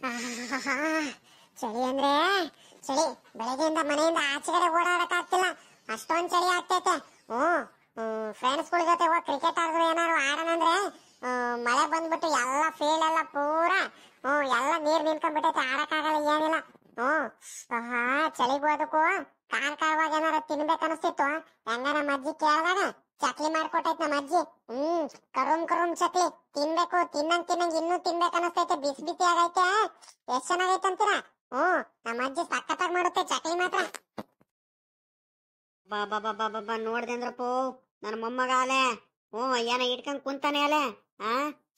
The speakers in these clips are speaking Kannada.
ಆಹಾಹಾಹಾ. ಚಳಿ ಅಂದ್ರೆ ಚಳಿ. ಬೆಳಗ್ಗೆಯಿಂದ ಮನೆಯಿಂದ ಆಚೆ ಕಡೆ ಓಡಾಡಕ್ಕಾಗ್ತಿಲ್ಲ, ಅಷ್ಟೊಂದ್ ಚಳಿ ಆಗ್ತೈತೆ. ಫ್ರೆಂಡ್ಸ್ಗಳ ಜೊತೆ ಹೋಗಿ ಕ್ರಿಕೆಟ್ ಆಡಿದ್ರು ಏನಾದ್ರು ಆಡೋಣ ಅಂದ್ರೆ ಮಳೆ ಬಂದ್ಬಿಟ್ಟು ಎಲ್ಲ ಫೀಲ್ಡ್ ಎಲ್ಲ ಪೂರಾ ಎಲ್ಲ ನೀರ್ ನಿಂತ್ಕೊಂಡ್ಬಿಟ್ಟೈತೆ, ಆಡಕ್ಕಾಗಲ್ಲ ಏನಿಲ್ಲ. ಆಹಾ, ಚಳಿಗೂ ಅದಕ್ಕೂ ಕಾರವಾಗ್ ಏನಾರ ತಿನ್ಬೇಕು ಅನಿಸ್ತಿತ್ತು. ಹೆಂಗ ನಮ್ಮ ಅಜ್ಜಿ ಕೇಳಿದಾಗ ಚಕ್ಲಿ ಮಾಡ್ಕೊಟ್ಟೈತ್ ನಮ್ಮ ಅಜ್ಜಿ. ಕರುಮ್ ಚಕ್ಲಿ ತಿನ್ಬೇಕು, ತಿನ್ನಂಗ್ ಇನ್ನೂ ತಿನ್ಬೇಕು ಅನಿಸ್ತೈತೆ. ಬಿಸಿ ಬಿಸಿ ಆಗೈತೆ, ಎಷ್ಟ್ ಚೆನ್ನಾಗೈತೆ ಅಂತೀರಾ? ನಮ್ಮ ಅಜ್ಜಿ ಸಖತ್ತಾಗಿ ಮಾಡುತ್ತೆ ಚಕ್ಲಿ ಮಾತ್ರ. ಬಾಬಾ ನೋಡ್ದೆ ಅಂದ್ರಪ್ಪೋ ನನ್ನ ಮೊಮ್ಮಗ ಅಲೆ. ಏನ ಇಟ್ಕೊಂಡ್ ಕುಂತಾನೆ ಅಲೆ.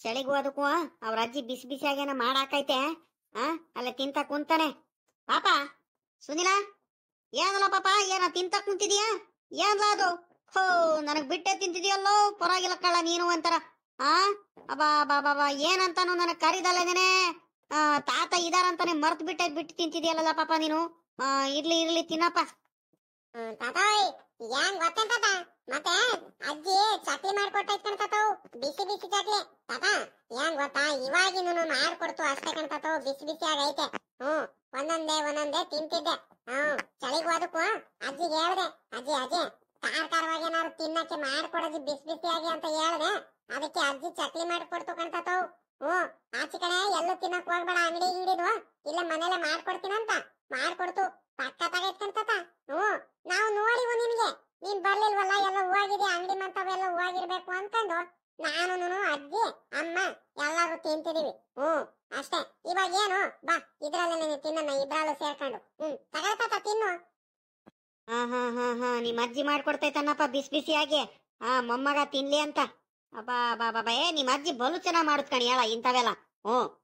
ಚಳಿಗೂ ಅದಕ್ಕೂ ಅವ್ರ ಅಜ್ಜಿ ಬಿಸಿ ಬಿಸಿಯಾಗಿ ಏನ ಮಾಡಾಕೈತೆ. ಅಲ್ಲೇ ತಿಂತ ಕುಂತಾನೆ. ಪಾಪ ಸುನಿಲ, ಏನಲ್ಲ ಪಾಪ, ಏನ ತಿಂತ ಕುಂತಿದೀಯಾ? ಏನ್ಲ ಅದು? ನನಗ್ ಬಿಟ್ಟೆ ತಿಂತಿದೀಯಲ್ಲೋ, ಪರವಾಗಿಲ್ಲ ಕಳ್ಳ ನೀನು ಅಂತಾರ. ಅಬ್ಬಾ ಬಾಬಾ ಏನಂತಾನು ನನಗ್ ಕರಿದಲ್ಲದೇನೆ. ತಾತ ಇದಾರಂತಾನೆ ಮರ್ತ್ ಬಿಟ್ಟು ತಿಂತಿದೀಯಲ್ಲ ಪಾಪ ನೀನು. ಇರ್ಲಿ ತಿನ್ನಪ್ಪ. ತಾತಾಯ್, ಏನ್ ಗೊತ್ತೇನ್ ತಾತ? ಮತ್ತೆ ಅಜ್ಜಿ ಚಕ್ಲಿ ಮಾಡ್ಕೊಟ್ಟೈತ್ ಕಣ್ತಾತವ್, ಬಿಸಿ ಬಿಸಿ ಚಕ್ಲಿ. ತಾತ ಏನ್ ಗೊತ್ತಾ, ಇವಾಗಿನೂ ಮಾಡ್ಕೊಡ್ತು ಅಷ್ಟೇ ಕಣ್ತಾತವ್, ಬಿಸಿ ಬಿಸಿ ಆಗೈತೆ. ಒಂದೊಂದೇ ತಿಂತಿದ್ದೆ. ಚಳಿಗೂ ಅದಕ್ಕೂ ಅಜ್ಜಿಗೆ ಹೇಳ್ದೆ, ಅಜ್ಜಿ ಕಾರವಾಗಿ ಏನಾದ್ರು ತಿನ್ನಕ್ಕೆ ಮಾಡ್ಕೊಡಜ್ಜಿ ಬಿಸಿ ಬಿಸಿಯಾಗಿ ಅಂತ ಹೇಳ್ದೆ. ಅದಕ್ಕೆ ಅಜ್ಜಿ ಚಕ್ಲಿ ಮಾಡ್ಕೊಡ್ತು ಕಣ್ತಾತವ್. ಆಚೆ ಕಡೆ ಎಲ್ಲೂ ತಿನ್ನಕ್ ಹೋಗ್ಬೇಡ, ಅಂಗಡಿ ಗಿಂಗಿದ್ವು, ಇಲ್ಲ ಮನೇಲೆ ಮಾಡ್ಕೊಡ್ತೀನಂತ ಮಾಡ್ಕೊಡ್ತು. ಪಕ್ಕ ತಗೈತ್ಕಂತಾತ. ನಾವು ನೋಡಿವು ನಿನ್ಗೆ, ನೀನ್ ಬರ್ಲಿಲ್ವಲ್ಲ, ಎಲ್ಲ ಹೂವಾಗಿದೆ, ಅಂಗಡಿ ಮಂತವೆಲ್ಲ ಹೂವಾಗಿರ್ಬೇಕು ಅನ್ಕೊಂಡು ನಾನು ಅಜ್ಜಿ ಅಮ್ಮ ಎಲ್ಲಾರು ತಿಂತಿದೀವಿ. ಅಷ್ಟೇ. ಇವಾಗ ಏನು, ಬಾ ಇದ್ರಲ್ಲೇ ತಿನ್ನ, ಇಬ್ರಾಳು ಸೇರ್ಕೊಂಡು. ತಗೊಳ್ತಾತ ತಿನ್ನು. ನಿಮ್ ಅಜ್ಜಿ ಮಾಡ್ಕೊಡ್ತೈತನ್ನಪ್ಪ ಬಿಸಿ ಬಿಸಿಯಾಗಿ. ಮೊಮ್ಮಗ ತಿನ್ಲಿ ಅಂತ. ಬಾಬಾ ನಿಮ್ ಅಜ್ಜಿ ಬಲು ಚೆನ್ನಾಗ್ ಮಾಡುತ್ ಕಣಿ ಹೇಳ ಇಂಥವೆಲ್ಲ.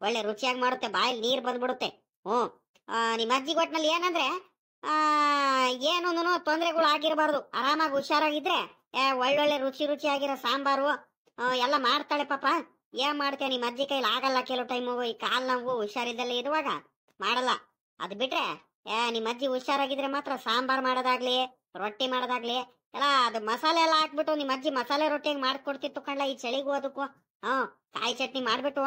ಒಳ್ಳೆ ರುಚಿಯಾಗಿ ಮಾಡುತ್ತೆ, ಬಾಯಲ್ಲಿ ನೀರ್ ಬಂದ್ಬಿಡುತ್ತೆ. ನಿಮ್ ಅಜ್ಜಿ ಒಟ್ನಲ್ಲಿ ಏನಂದ್ರೆ ಏನು ತೊಂದರೆಗಳು ಆಗಿರಬಾರ್ದು, ಆರಾಮಾಗಿ ಹುಷಾರಾಗಿದ್ರೆ ಒಳ್ಳೊಳ್ಳೆ ರುಚಿಯಾಗಿರೋ ಸಾಂಬಾರು ಎಲ್ಲ ಮಾಡ್ತಾಳೆ ಪಾಪ. ಏನ್ ಮಾಡ್ತೇವೆ, ನಿಮ್ ಅಜ್ಜಿ ಕೈಲಿ ಆಗಲ್ಲ ಕೆಲವು ಟೈಮು. ಈ ಕಾಲ್ ನೋವು ಹುಷಾರಿದ್ದಲ್ಲೇ ಇರುವಾಗ ಮಾಡಲ್ಲ. ಅದ್ ಬಿಟ್ರೆ ನಿಮ್ ಅಜ್ಜಿ ಹುಷಾರಾಗಿದ್ರೆ ಮಾತ್ರ ಸಾಂಬಾರ್ ಮಾಡೋದಾಗ್ಲಿ, ರೊಟ್ಟಿ ಮಾಡೋದಾಗ್ಲಿ ಎಲ್ಲ ಅದು ಮಸಾಲೆ ಎಲ್ಲ ಹಾಕ್ಬಿಟ್ಟು ನಿಮ್ ಅಜ್ಜಿ ಮಸಾಲೆ ರೊಟ್ಟಿಗೆ ಮಾಡ್ಕೊಡ್ತಿತ್ತು ಕಣ್ಲ. ಈ ಚಳಿಗೂ ಅದಕ್ಕೂ ಕಾಯಿ ಚಟ್ನಿ ಮಾಡ್ಬಿಟ್ಟು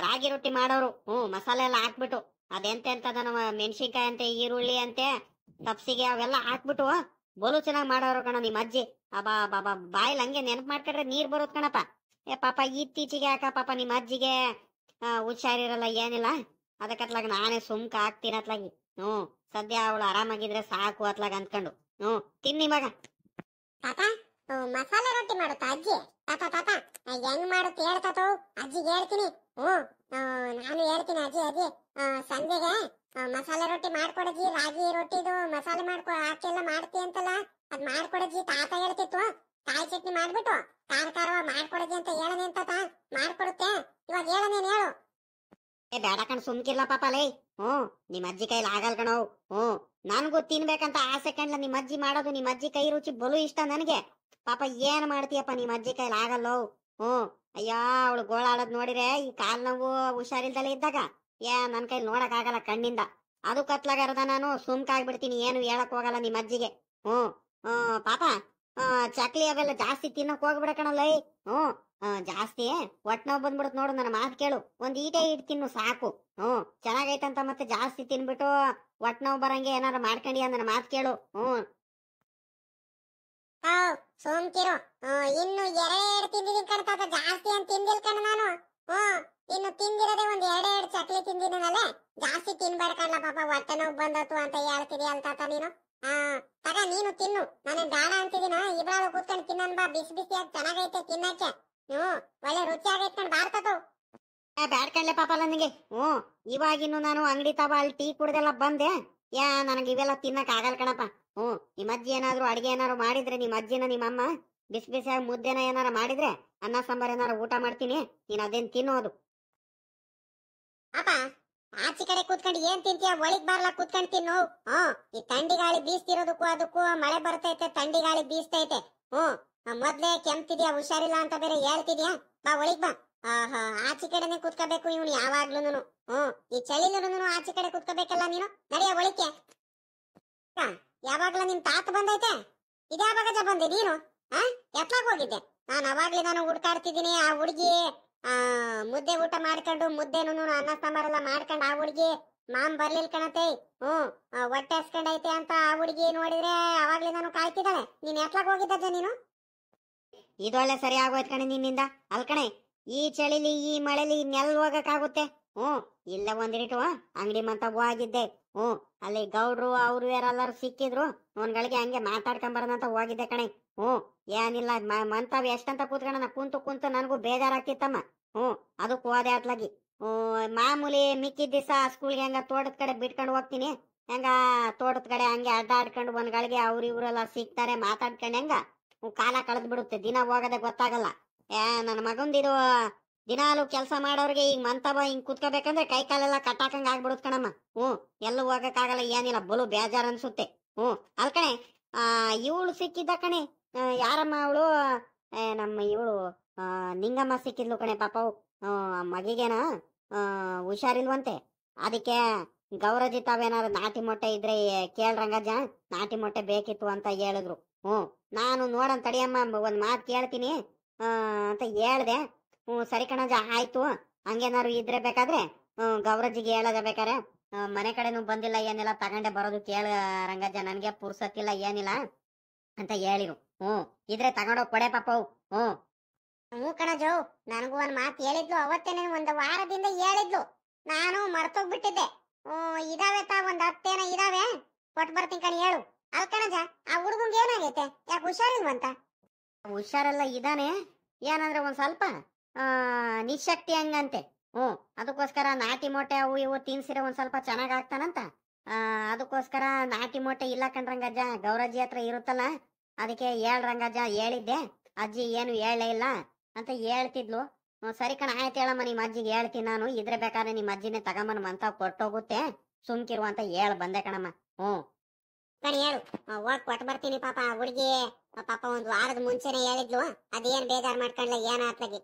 ರಾಗಿ ರೊಟ್ಟಿ ಮಾಡೋರು. ಮಸಾಲೆ ಎಲ್ಲ ಹಾಕ್ಬಿಟ್ಟು ಅದೆಂತೆಂತದ ನಮ್ಮ ಮೆಣಸಿನ್ಕಾಯಿ ಅಂತೆ, ಈರುಳ್ಳಿ ಅಂತೆ, ತಪ್ಸಿಗೆ ಅವೆಲ್ಲ ಹಾಕ್ಬಿಟ್ಟು ಬೋಲು ಚೆನ್ನಾಗ್ ಮಾಡೋರು ಕಣ ನಿಮ್ ಅಜ್ಜಿ. ಬಾಬಾ ಬಾಯಿಲ್ ಹಂಗೆ ನೆನಪು ಮಾಡ್ಕೊಂಡ್ರೆ ನೀರ್ ಬರೋದ್ ಕಣಪ್ಪ. ಪಾಪ ಇತ್ತೀಚೆಗೆ ಯಾಕ ಪಾಪ ನಿಮ್ ಅಜ್ಜಿಗೆ ಹುಷಾರಿರಲ್ಲ ಏನಿಲ್ಲ, ಅದಕ್ಕತ್ಲಾಗ ನಾನೇ ಸುಮ್ಕ ಹಾಕ್ತೀನತ್ಲಾಗಿ. ಸದ್ಯ ಅವಳು ಆರಾಮಾಗಿದ್ರೆ ಸಾಕು ಅತ್ಲಾಗ ಅಂದ್ಕೊಂಡು. ತಿನ್ನಿ ಮಗ. ತಾತ ಮಸಾಲೆ ರೊಟ್ಟಿ ಮಾಡುತ್ತಾ ಅಜ್ಜಿ? ತಾತ ಹೆಂಗ್ ಮಾಡುತ್ತ ಹೇಳ್ತಾತೋ, ಅಜ್ಜಿಗೆ ಹೇಳ್ತೀನಿ. ನಾನು ಹೇಳ್ತೀನಿ ಅಜ್ಜಿ ಸಂಜೆಗೆ ಮಸಾಲೆ ರೊಟ್ಟಿ ಮಾಡ್ಕೊಡಜ್ಜಿ, ರಾಗಿ ರೊಟ್ಟಿದು ಮಸಾಲೆ ಹಾಕೆಲ್ಲ ಮಾಡ್ತಿ ಅಂತಲ್ಲ, ಅದ್ ಮಾಡ್ಕೊಡಜ್ಜಿ ತಾತ ಹೇಳ್ತಿತ್ತು. ಕಾಯಿ ಚಟ್ನಿ ಮಾಡ್ಬಿಟ್ಟು ಖಾರ ಮಾಡ್ಕೊಡಜ್ಜಿ ಅಂತ ಹೇಳನೆ ತಾತ, ಮಾಡ್ಕೊಡುತ್ತೆ. ಇವಾಗ ಹೇಳನೇನ್ ಹೇಳು. ಬೇಡ ಕಣ್ ಸುಮ್ಕಿಲ್ಲ ಪಾಪ ಲೇ. ನಿಮ್ ಅಜ್ಜಿ ಕೈಲಿ ಆಗಲ್ ಕಣವ್. ನನ್ಗೂ ತಿನ್ಬೇಕಂತ ಆಸೆ ಕಣ್ಲ ನಿಮ್ ಅಜ್ಜಿ ಮಾಡೋದು. ನಿಮ್ ಅಜ್ಜಿ ಕೈ ರುಚಿ ಬಲು ಇಷ್ಟ ನನಗೆ. ಪಾಪ ಏನ್ ಮಾಡ್ತೀಯಪ್ಪ, ನಿಮ್ ಅಜ್ಜಿ ಕೈಲಿ ಆಗಲ್ಲೋ. ಅಯ್ಯ ಅವಳು ಗೋಳಾಡೋದ್ ನೋಡಿದ್ರೆ ಈ ಕಾಲ್ ನೋವು ಹುಷಾರಿಲ್ದಲೇ ಇದ್ದಾಗ ನನ್ ಕೈಲಿ ನೋಡಕ್ ಆಗಲ್ಲ ಕಣ್ಣಿಂದ. ಅದು ಕತ್ಲಾಗರದ ನಾನು ಸುಮ್ಕಾಗ್ಬಿಡ್ತೀನಿ, ಏನು ಹೇಳಕ್ ಹೋಗಲ್ಲ ನಿಮ್ ಅಜ್ಜಿಗೆ. ಪಾಪ ಚಕ್ಲಿ ಅವೆಲ್ಲ ಜಾಸ್ತಿ ತಿನ್ನಕ್ ಹೋಗ್ಬಿಡ ಕಣಲ್ಲ. ಜಾಸ್ತಿ ಒಟ್ ನೋವು ಬಂದ್ಬಿಡತ್ ನೋಡು, ನನ್ನ ಮಾತು ಕೇಳು. ಒಂದ್ ಈಟೆ ತಿನ್ನು ಸಾಕು. ಚೆನ್ನಾಗೈತಂತ ಮತ್ತೆ ಜಾಸ್ತಿ ತಿನ್ಬಿಟ್ಟು ಒಟ್ ನೋವು ಬರಂಗೆ ಏನಾರ ಮಾಡ್ಕೊಂಡಿಯ, ನನ್ನ ಮಾತು ಕೇಳು. ಸೋಮ್ಕಿರು, ಇನ್ನು 2 ತಿಂದಿದ್ದೀನಿ ಕಣ್ತಾತ, ಜಾಸ್ತಿ ಅಂತ ತಿಂದಿಲ್ ಕಣ ನಾನು. ಇನ್ನು ತಿಂದಿರೋದೇ ಒಂದ್ 2 ಚಕ್ಲಿ ತಿಂದಿನಲ್ಲ, ಜಾಸ್ತಿ ತಿನ್ಬೇಡ ಕಣ್ಲ ಪಾಪ, ಹೊಟ್ಟೆ ನೋವು ಬಂದತ್ತು ಅಂತ ಹೇಳ್ತಿದಿ ಅಲ್ತಾತ ನೀನು. ತಗ ನೀನು ತಿನ್ನು, ನಾನು ಬೇಡ ಅಂತಿದ್ದೀನ. ಇಬ್ರಾಳು ಕೂತ್ಕೊಂಡು ತಿನ್ನನ್ ಬಾ, ಬಿಸಿ ಬಿಸಿಯಾಗಿ ಚೆನ್ನಾಗೈತೆ ತಿನ್ನಕ್ಕೆ. ಒಳ್ಳೆ ರುಚಿ ಆಗೈತ್ ಕಣ್ ಬಾರ್ತತು. ಬ್ಯಾಡ್ಕಂಡ್ಲೆ ಪಾಪ ನನಗೆ. ಇವಾಗಿನ್ನು ನಾನು ಅಂಗಡಿ ತಬ ಅಲ್ಲಿ ಟೀ ಕುಡ್ದೆಲ್ಲ ಬಂದೆ. ನನಗೆ ಇವೆಲ್ಲ ತಿನ್ನಕ್ ಆಗಲ್ ಕಣಪ್ಪ. ನಿಮ್ ಅಜ್ಜಿ ಏನಾದ್ರು ಅಡಿಗೆ ಏನಾರು ಮಾಡಿದ್ರೆ, ನಿಮ್ ಅಜ್ಜಿನ ನಿಮ್ಮಮ್ಮ ಬಿಸಿ ಬಿಸಿಯಾಗಿ ಮುದ್ದೆನ ಏನಾರ ಮಾಡಿದ್ರೆ, ಅನ್ನ ಸಾಂಬಾರ್ ಏನಾರ ಊಟ ಮಾಡ್ತೀನಿ, ನೀನ್ ಅದೇನ್ ತಿನ್ನೋದು. ಅಪ್ಪ ಆಚೆ ಕಡೆ ಕೂತ್ಕೊಂಡು ಏನ್ ತಿಂತೀಯ, ಒಳಗ್ ಬಾರ್ಲಾ ಕೂತ್ಕೊಂಡು ತಿನ್ನು. ಈ ಥಂಡಿ ಗಾಳಿ ಬೀಸ್ತಿರೋದಕ್ಕೂ ಅದಕ್ಕೂ ಮಳೆ ಬರ್ತೈತೆ, ಥಂಡಿ ಗಾಳಿ ಬೀಸ್ತೈತೆ. ಮೊದ್ಲೇ ಕೆಮ್ತಿದ್ಯಾ, ಹುಷಾರಿಲ್ಲ ಅಂತ ಬೇರೆ ಹೇಳ್ತಿದ್ಯಾ. ಬಾ ಒಳಗ್ ಬಾ. ಆಚೆ ಕಡೆನೆ ಕೂತ್ಕೋಬೇಕು ಇವನು ಯಾವಾಗ್ಲೂನು. ಈ ಚಳಿಲೂನು ಆಚೆ ಕಡೆ ಕೂತ್ಕೋಬೇಕಲ್ಲ ನೀನು. ನಡಿಯ ಒಳಿಕೆ. ಯಾವಾಗ್ಲ ನಿಮ್ ತಾತ ಬಂದೈತೆ, ಇದ್ಯಾವಾಗ ಬಂದೆ ನೀನು? ಎತ್ಲಾಗ ಹೋಗಿದ್ದೆ ನಾನು? ಅವಾಗ್ಲೇ ನಾನು ಹುಡ್ಕಾಡ್ತಿದ್ದೀನಿ. ಆ ಹುಡುಗಿ ಆ ಮುದ್ದೆ ಊಟ ಮಾಡ್ಕೊಂಡು ಮುದ್ದೆನು ಅನ್ನ ಸಾಂಬಾರೆಲ್ಲ ಮಾಡ್ಕೊಂಡು ಆ ಹುಡುಗಿ ಮಾಮ್ ಬರ್ಲಿಲ್ ಕಣತೆ. ಹೊಟ್ಟೆ ಹಸ್ಕೊಂಡೈತೆ ಅಂತ ಆ ಹುಡುಗಿ ನೋಡಿದ್ರೆ ಅವಾಗ್ಲೇ ನಾನು ಕಾಯ್ತಿದ್ದಾಳೆ. ನೀನ್ ಎತ್ಲಾಗ ಹೋಗಿದ್ದಜ್ಜ ನೀನು? ಇದೊಳ್ಳೆ ಸರಿ ಆಗೋಯ್ತು ಕಣೆ ನಿನ್ನಿಂದ. ಅಲ್ ಕಣೆ, ಈ ಚಳಿಲಿ ಈ ಮಳೆಲಿ ಇನ್ನೆಲ್ ಹೋಗಕ್ಕಾಗುತ್ತೆ? ಇಲ್ಲ ಒಂದಿಟ್ಟು ಅಂಗಡಿ ಮಂತ ಹೋಗಿದ್ದೆ. ಅಲ್ಲಿ ಗೌಡ್ರು ಅವ್ರು ಯಾರೆಲ್ಲರೂ ಸಿಕ್ಕಿದ್ರು, ಅವನ್ಗಳಿಗೆ ಹಂಗೆ ಮಾತಾಡ್ಕೊಂಬರದಂತ ಹೋಗಿದ್ದೆ ಕಣೆ. ಏನಿಲ್ಲ, ಮಂತಾವ್ ಎಷ್ಟಂತ ಕೂತ್ಕೊಂಡ ಕುಂತು ಕುಂತು ನನಗೂ ಬೇಜಾರಾಗ್ತಿತ್ತಮ್ಮ. ಅದಕ್ಕೆ ಹೋದೆ ಅತ್ಲಾಗಿ. ಮಾಮೂಲಿ ಮಿಕ್ಕಿದ ದಿವಸ ಸ್ಕೂಲ್ಗೆ ಹೆಂಗ ತೋಟದ ಕಡೆ ಬಿಟ್ಕೊಂಡು ಹೋಗ್ತೀನಿ, ಹೆಂಗ ತೋಟದ ಕಡೆ ಹಂಗೆ ಅಡ್ಡಾಡ್ಕೊಂಡು ಒಂದ್ಗಳಿಗೆ ಅವ್ರ ಇವ್ರೆಲ್ಲ ಸಿಗ್ತಾರೆ, ಮಾತಾಡ್ಕೊಂಡು ಹೆಂಗ ಕಾಲ ಕಳೆದ್ ಬಿಡುತ್ತೆ. ದಿನ ಹೋಗದೆ ಗೊತ್ತಾಗಲ್ಲ. ನನ್ನ ಮಗಂದಿದು ದಿನಾಲು ಕೆಲಸ ಮಾಡೋರ್ಗೆ ಈಗ ಮಂತವ ಹಿಂಗ್ ಕುತ್ಕೋಬೇಕಂದ್ರೆ ಕೈ ಕಾಲೆಲ್ಲ ಕಟ್ಟಾಕಂಗ್ ಆಗ್ಬಿಡುತ್ ಕಣಮ್ಮ. ಎಲ್ಲೂ ಹೋಗಕ್ಕಾಗಲ್ಲ, ಏನಿಲ್ಲ, ಬಲು ಬೇಜಾರ್ ಅನ್ಸುತ್ತೆ. ಅಲ್ಕಣೆ, ಇವಳು ಸಿಕ್ಕಿದ್ದ ಕಣೆ, ಯಾರಮ್ಮ ಅವಳು? ನಮ್ಮ ಇವಳು ನಿಂಗಮ್ಮ ಸಿಕ್ಕಿದ್ಲು ಕಣೆ. ಪಾಪ ಮಗಿಗೇನ ಹುಷಾರಿಲ್ವಂತೆ. ಅದಕ್ಕೆ ಗೌರಜಿ ತಾವೇನಾದ್ರು ನಾಟಿ ಮೊಟ್ಟೆ ಇದ್ರೆ ಕೇಳ್ರಂಗಜ್ಜ, ನಾಟಿ ಮೊಟ್ಟೆ ಬೇಕಿತ್ತು ಅಂತ ಹೇಳಿದ್ರು. ನಾನು ನೋಡನ್ ತಡಿಯಮ್ಮ, ಒಂದ್ ಮಾತು ಕೇಳ್ತೀನಿ ಅಂತ ಹೇಳ್ದೆ. ಸರಿ ಕಣಜ್ಜ, ಆಯ್ತು. ಹಂಗೇನಾರು ಇದ್ರೆ ಬೇಕಾದ್ರೆ ಗೌರಜ್ಜಿಗೆ ಹೇಳದ ಬೇಕಾರೆ. ಮನೆ ಕಡೆನು ಬಂದಿಲ್ಲ, ಏನಿಲ್ಲ, ತಗೊಂಡೆ ಬರೋದು ಕೇಳ ರಂಗಜ್ಜ, ನನ್ಗೆ ಪುರ್ಸತ್ತಿಲ್ಲ ಏನಿಲ್ಲ ಅಂತ ಹೇಳಿರು. ಇದ್ರೆ ತಗೊಂಡೋಗ್ ಕೊಡೆ ಪಾಪ. ಕಣಜೋ, ನನಗೂ ಒಂದ್ ಮಾತು ಹೇಳಿದ್ಲು ಅವತ್ತೇನೆ, ಒಂದ್ ವಾರದಿಂದ ಹೇಳಿದ್ಲು. ನಾನು ಮರ್ತೋಗ್ಬಿಟ್ಟಿದ್ದೆ. ಇದಾವೆ ಒಂದ್ 10 ಇದಾವೆ, ಕೊಟ್ ಬರ್ತೀನಿ ಕಣಿ, ಹೇಳು. ಅಲ್ ಕಣಜ, ಆ ಹುಡುಗಂಗೆ ಏನಾಗೈತೆ? ಯಾಕೆ ಹುಷಾರಿಲ್ವಂತ? ಹುಷಾರೆಲ್ಲ ಇದಾನೆ, ಏನಂದ್ರೆ ಒಂದ್ ಸ್ವಲ್ಪ ನಿಶಕ್ತಿ ಹಂಗಂತೆ. ಅದಕ್ಕೋಸ್ಕರ ನಾಟಿ ಮೊಟ್ಟೆ ಅವು ಇವು ತಿನ್ಸಿರ ಒಂದ್ ಸ್ವಲ್ಪ ಚೆನ್ನಾಗ್ ಆಗ್ತಾನಂತ. ಅದಕ್ಕೋಸ್ಕರ ನಾಟಿ ಮೊಟ್ಟೆ ಇಲ್ಲ ಕಣ್ರಂಗಜ್ಜ, ಗೌರಜ್ಜಿ ಹತ್ರ ಇರುತ್ತಲ್ಲ, ಅದಕ್ಕೆ ಹೇಳ್ರಂಗಜ್ಜ ಹೇಳಿದ್ದೆ. ಅಜ್ಜಿ ಏನು ಹೇಳೇ ಇಲ್ಲ ಅಂತ ಹೇಳ್ತಿದ್ಲು. ಸರಿ ಕಣ, ಆಯ್ತು ಹೇಳಮ್ಮ, ನಿಮ್ಮ ಅಜ್ಜಿಗೆ ಹೇಳ್ತೀನಿ ನಾನು. ಇದ್ರೆ ಬೇಕಾದ್ರೆ ನಿಮ್ಮ ಅಜ್ಜಿನೇ ತಗೊಂಬನ್ ಅಂತ ಕೊಟ್ಟೋಗುತ್ತೆ, ಸುಮ್ಕಿರು ಅಂತ ಹೇಳ್ ಬಂದೆ ಕಣಮ್ಮ. ಕಣಿ ಹೇಳು, ಹೋಗ್ ಕೊಟ್ಟು ಬರ್ತೀನಿ. ಪಾಪ ಹುಡುಗಿ ಪಾಪ ಒಂದ್ ವಾರದ ಮುಂಚೆನೆ ಹೇಳಿದ್ಲು, ಅದೇನ್ ಬೇಜಾರ್ ಮಾಡ್ಕೊಂಡ್ಲ ಏನ ಆತ್ಲಾಗಿ.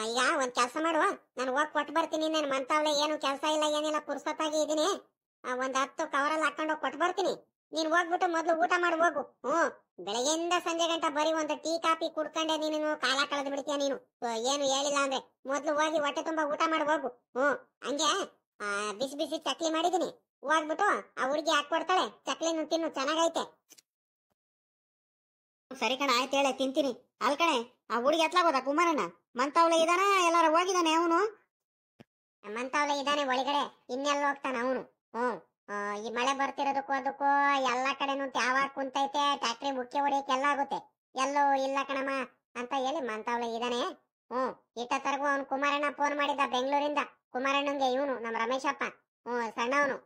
ಈಗ ಒಂದ್ ಕೆಲ್ಸ ಮಾಡುವ, ನಾನು ಹೋಗ್ ಕೊಟ್ಟು ಬರ್ತೀನಿ. ನನ್ ಮಂತಾವ್ಲೆ ಏನು ಕೆಲ್ಸ ಇಲ್ಲ ಏನಿಲ್ಲ, ಪುರ್ಸತ್ತಾಗಿ ಇದೀನಿ. ಒಂದ್ 10 ಕವರಲ್ಲಿ ಹಾಕೊಂಡು ಕೊಟ್ಟು ಬರ್ತೀನಿ. ನೀನ್ ಹೋಗ್ಬಿಟ್ಟು ಮೊದ್ಲು ಊಟ ಮಾಡಿ ಹೋಗು. ಬೆಳಗ್ಗೆಯಿಂದ ಸಂಜೆ ಗಂಟ ಬರೀ ಒಂದು ಟೀ ಕಾಫಿ ಕುಡ್ಕೊಂಡೆ ನೀನು ಕಾಲ ಕಳೆದು ಬಿಡ್ತೀಯ ನೀನು. ಏನು ಹೇಳಿಲ್ಲ ಅಂದ್ರೆ ಮೊದ್ಲು ಹೋಗಿ ಹೊಟ್ಟೆ ತುಂಬಾ ಊಟ ಮಾಡಿ ಹೋಗು. ಹಂಗೆ ಬಿಸಿ ಬಿಸಿ ಚಕ್ಲಿ ಮಾಡಿದೀನಿ, ಹೋಗ್ಬಿಟ್ಟು ಆ ಹುಡುಗಿ ಹಾಕೊಡ್ತಾಳೆ, ಚಕ್ಲಿನ ತಿನ್ನು, ಚೆನ್ನಾಗೈತೆ. ಸರಿ ಕಣ, ಆಯ್ತು ಹೇಳೆ, ತಿಂತೀನಿ. ಅಲ್ ಕಣೆ, ಆ ಹುಡುಗಿ ಎತ್ಲಾಗೋದ ಕುಮಾರಣ್ಣ? ಮಂತಾವ್ಲೆ ಇದಾನ, ಎಲ್ಲಾರ ಹೋಗಿದಾನೆ ಅವನು? ಮಂತಾವ್ಲೆ ಇದಾನೆ ಒಳಗಡೆ, ಇನ್ನೆಲ್ಲ ಹೋಗ್ತಾನ ಅವನು. ಈ ಮಳೆ ಬರ್ತಿರೋದಕ್ಕೂ ಅದಕ್ಕೂ ಎಲ್ಲಾ ಕಡೆನೂ ಯಾವಾಗ ಕುಂತೈತೆ, ಟ್ಯಾಕ್ಟ್ರಿ ಮುಖ್ಯ ಹೊಡಿಯಕ್ಕೆ ಎಲ್ಲ ಆಗುತ್ತೆ. ಎಲ್ಲೋ ಇಲ್ಲ ಕಣಮ್ಮ ಅಂತ ಹೇಳಿ ಮಂತಾವ್ಲೆ ಇದಾನೆ. ಇಟ್ಟತರ್ಗು ಅವ್ನು ಕುಮಾರಣ್ಣ ಫೋನ್ ಮಾಡಿದ್ದ ಬೆಂಗಳೂರಿಂದ. ಕುಮಾರಣ್ಣಂಗೆ ಇವನು ನಮ್ಮ ರಮೇಶಪ್ಪ, ಸಣ್ಣವನು,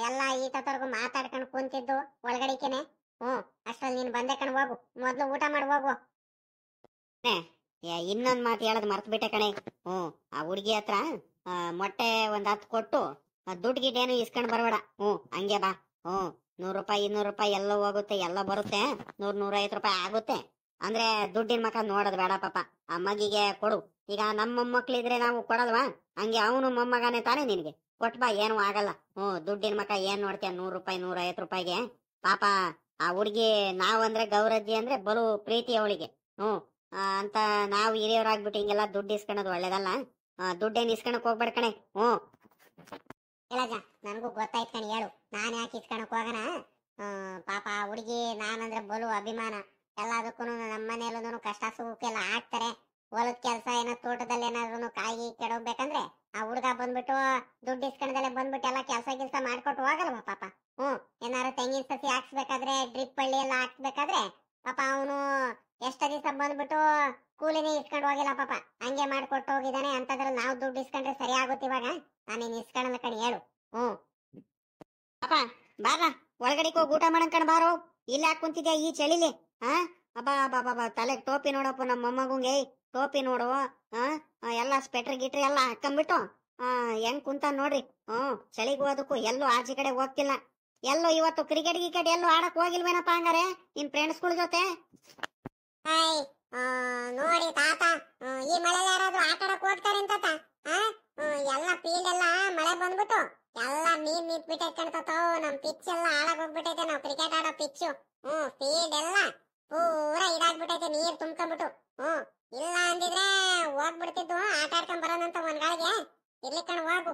ಎಲ್ಲ ಈಟತರ್ಗು ಮಾತಾಡ್ಕೊಂಡು ಕುಂತಿದ್ದು ಒಳಗಡಿಕೆನೆ. ಅಷ್ಟ್ರಲ್ಲಿ ನೀನ್ ಬಂದೆ ಕಣ್, ಹೋಗು, ಮೊದ್ಲು ಊಟ ಮಾಡಿ ಹೋಗು. ಇನ್ನೊಂದ್ ಮಾತು ಹೇಳದ್ ಮರ್ತ್ ಬಿಟ್ಟೆ ಕಣೆ. ಆ ಹುಡುಗಿ ಹತ್ರ ಮೊಟ್ಟೆ ಒಂದ್ 10 ಕೊಟ್ಟು ದುಡ್ಡು ಗಿಡ್ಡೇನು ಇಸ್ಕೊಂಡ್ ಬರಬೇಡ. ಹಂಗೆ ಬಾ. 100 ರೂಪಾಯಿ 200 ರೂಪಾಯಿ ಎಲ್ಲ ಹೋಗುತ್ತೆ, ಎಲ್ಲ ಬರುತ್ತೆ. 100-150 ರೂಪಾಯಿ ಆಗುತ್ತೆ. ಅಂದ್ರೆ ದುಡ್ಡಿನ ಮಕ್ಕ ನೋಡೋದ್ ಬೇಡ ಪಾಪ. ಆ ಮಗಿಗೆ ಕೊಡು. ಈಗ ನಮ್ಮ ಮೊಮ್ಮಕ್ಳಿದ್ರೆ ನಾವು ಕೊಡಲ್ವಾ, ಹಂಗೆ ಅವನು ಮೊಮ್ಮಗನೇ ತಾನೇ, ನಿನ್ಗೆ ಕೊಟ್ ಬಾ, ಏನು ಆಗಲ್ಲ. ದುಡ್ಡಿನ ಮಕ್ಕ ಏನ್ ನೋಡ್ತೀಯ, 100 ರೂಪಾಯಿ 150 ರೂಪಾಯಿಗೆ. ಪಾಪ ಆ ಹುಡುಗಿ ನಾವಂದ್ರೆ ಗೌರಜ್ಜಿ ಅಂದ್ರೆ ಬಲು ಪ್ರೀತಿ ಅವಳಿಗೆ. ಅಂತ ನಾವು ಹಿರಿಯವರಾಗ್ಬಿಟ್ಟು ಹಿಂಗೆಲ್ಲ ದುಡ್ಡು ಇಸ್ಕೊಳೋದು ಒಳ್ಳೇದಲ್ಲ. ದುಡ್ಡೇನ್ ಇಸ್ಕೊಳಕ್ ಹೋಗ್ಬೇಡ ಕಣೆ. ಇಲ್ಲಜ, ನನ್ಗೂ ಗೊತ್ತಾಯ್ತು ಕಣಿ, ಹೇಳು. ನಾನ್ ಯಾಕೆ ಇಸ್ಕೊಳಕ್ ಹೋಗಣ? ಪಾಪ ಆ ಹುಡುಗಿ ನಾನಂದ್ರೆ ಬಲು ಅಭಿಮಾನ. ಎಲ್ಲದಕ್ಕೂ ನಮ್ಮ ಮನೆಯಲ್ಲೂ ಕಷ್ಟ ಸುಖಕ್ಕೆಲ್ಲ ಹಾಕ್ತಾರೆ. ಹೊಲದ ಕೆಲಸ ಏನೋ ತೋಟದಲ್ಲಿ ಏನಾದ್ರು ಕಾಯಿ ಕೆಡೋಗ್ಬೇಕಂದ್ರೆ ಆ ಹುಡುಗ ಬಂದ್ಬಿಟ್ಟು ದುಡ್ಡು ಇಸ್ಕೊಂಡದಲ್ಲೇ ಬಂದ್ಬಿಟ್ಟು ಎಲ್ಲ ಕೆಲಸ ಗಿಲ್ಸ ಮಾಡ್ಕೊಟ್ಟು ಹೋಗಲ್ವ ಪಾಪ. ಏನಾರು ತೆಂಗಿನ ಸಸಿ ಹಾಕ್ಸ್ಬೇಕಾದ್ರೆ, ಡ್ರಿಪ್ ಬಳ್ಳಿ ಎಲ್ಲ ಹಾಕ್ಸ್ಬೇಕಾದ್ರೆ ಪಾಪ ಅವನು ಎಷ್ಟ ದಿವಸ ಬಂದ್ಬಿಟ್ಟು ಕೂಲಿನೇ ಇಸ್ಕೊಂಡು ಹೋಗಿಲ್ಲ ಪಾಪ, ಹಂಗೆ ಮಾಡ್ಕೊಟ್ಟು ಹೋಗಿದ್ದಾನೆ. ಅಂತದ್ರಲ್ಲಿ ನಾವು ದುಡ್ಡು ಇಸ್ಕೊಂಡ್ರೆ ಸರಿ ಆಗುತ್ತೆ. ಇವಾಗ ನಾನೇನ್ ಇಸ್ಕೊಳಲ್ಲ ಕಣಿ, ಹೇಳು. ಪಾಪ ಬಾರ, ಒಳಗಡೆಗೆ ಹೋಗಿ ಊಟ ಮಾಡಂಕಣ್ ಬಾರೋ. ಇಲ್ಲ ಯಾಕೆ ಕುಂತಿದ್ಯಾ ಈ ಚಳಿಲಿ? ಅಬ್ಬಾ ಬಾಬಾ, ತಲೆಗೆ ಟೋಪಿ ನೋಡಪ್ಪ, ನಮ್ಮ ಮೊಮ್ಮಗುಂಗೆ ಟೋಪಿ ನೋಡು. ಎಲ್ಲ ಸ್ವೆಟ್ರ್ ಗಿಟ್ರಿ ಎಲ್ಲ ಹಾಕೊಂಡ್ಬಿಟ್ಟು ಹೆಂಗ್ ಕುಂತ ನೋಡ್ರಿ. ಚಳಿಗೂ ಅದಕ್ಕೂ ಎಲ್ಲೂ ಆಚೆ ಕಡೆ ಹೋಗ್ತಿಲ್ಲ. ಎಲ್ಲೋ ಇವತ್ತು ಕ್ರಿಕೆಟ್ ಗಿಕೆಟ್ ಎಲ್ಲೂ ಆಡಕ್ ಹೋಗಿಲ್ವೇನಪ್ಪ ಹಂಗಾರೆ ನಿಮ್ ಫ್ರೆಂಡ್ಸ್ಗಳ ಜೊತೆ? ನೋಡಿ ತಾತ, ಈ ಮಳೆ ಯಾರಾದ್ರೂ ಆಟ ಆಡಕ್ ಹೋಗ್ತಾರೆ ಅಂತ ಎಲ್ಲ ಫೀಲ್ಡ್ ಎಲ್ಲ ಮಳೆ ಬಂದ್ಬಿಟ್ಟು ಎಲ್ಲ ನೀರ್ ನಿಂತ್ಬಿಟ್ಟೈತೆ ಕಣ್ತೋ. ನಮ್ ಪಿಚ್ ಎಲ್ಲ ಹಾಳಾಗ್ ಹೋಗ್ಬಿಟ್ಟೈತೆ. ನಾವ್ ಕ್ರಿಕೆಟ್ ಆಡೋ ಪಿಚ್ಚು ಫೀಲ್ಡ್ ಎಲ್ಲ ಪೂರಾ ಇದಾಗ್ಬಿಟ್ಟೈತೆ, ನೀರ್ ತುಂಬ್ಕೊಂಡ್ಬಿಟ್ಟು. ಇಲ್ಲ ಅಂದಿದ್ರೆ ಹೋಗ್ಬಿಡ್ತಿದ್ದು ಇರ್ಲಿ ಕಣ್ ಹೋಗು.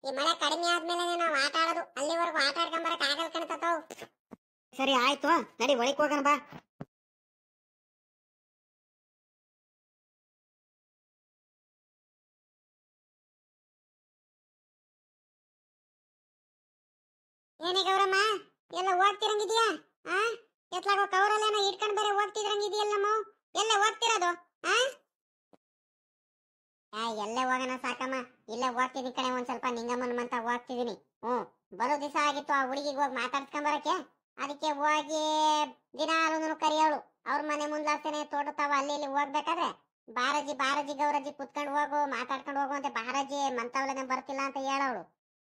ಈ ಮಳೆ ಕಡಿಮೆ ಆದ್ಮೇಲೆ ನಾವು ಆಟ ಆಡೋದು, ಅಲ್ಲಿವರೆಗೂ ಆಟ ಆಡ್ಕೊಂಬರಕ್ ಆಗಲ್ ಕಣ್ತಾವ್. ಸರಿ ಆಯ್ತು, ನಡಿ ಒಳಕ್ ಹೋಗೋಣ ಬಾ. ಏನೇ ಗೌರಮ್ಮ, ಎಲ್ಲ ಹೋಗ್ತಿರಂಗಿದ್ಯಾ? ಆ ಎತ್ಲಾಗೋ ಕವರಲ್ಲೇನೋ ಇಟ್ಕೊಂಡ್ ಬೇರೆ ಹೋಗ್ತಿದ್ರಂಗಿದ್ಯಲ್ಲಮ್ಮ, ಎಲ್ಲ ಹೋಗ್ತಿರೋದು? ಎಲ್ಲೇ ಹೋಗೋಣ ಸಾಕಮ್ಮ, ಇಲ್ಲೇ ಹೋಗ್ತಿದ್ದೀನಿ ಕಣೆ, ಒಂದ್ ಸ್ವಲ್ಪ ನಿಂಗಮ್ಮನ ಅಂತ ಹೋಗ್ತಿದೀನಿ. ಬರೋ ದಿವಸ ಆಗಿತ್ತು ಆ ಹುಡುಗಿಗೆ ಹೋಗಿ ಮಾತಾಡ್ಸ್ಕೊಂಬರಕ್ಕೆ. ಅದಕ್ಕೆ ಹೋಗಿ ದಿನಾಲು ಕರಿಯೋಳು, ಅವ್ರ ಮನೆ ಮುಂದಾಗ್ತೇನೆ ತೋಟತಾವ, ಅಲ್ಲಿ ಇಲ್ಲಿ ಹೋಗ್ಬೇಕಾದ್ರೆ ಬಾರಜಿ ಬಾರಜಿ ಗೌರಜಿ ಕುತ್ಕೊಂಡು ಹೋಗು, ಮಾತಾಡ್ಕೊಂಡು ಹೋಗು ಅಂತ ಬಾರಜಿ ಮಂತವಳನೆ ಬರ್ತಿಲ್ಲ ಅಂತ ಹೇಳೋಳು.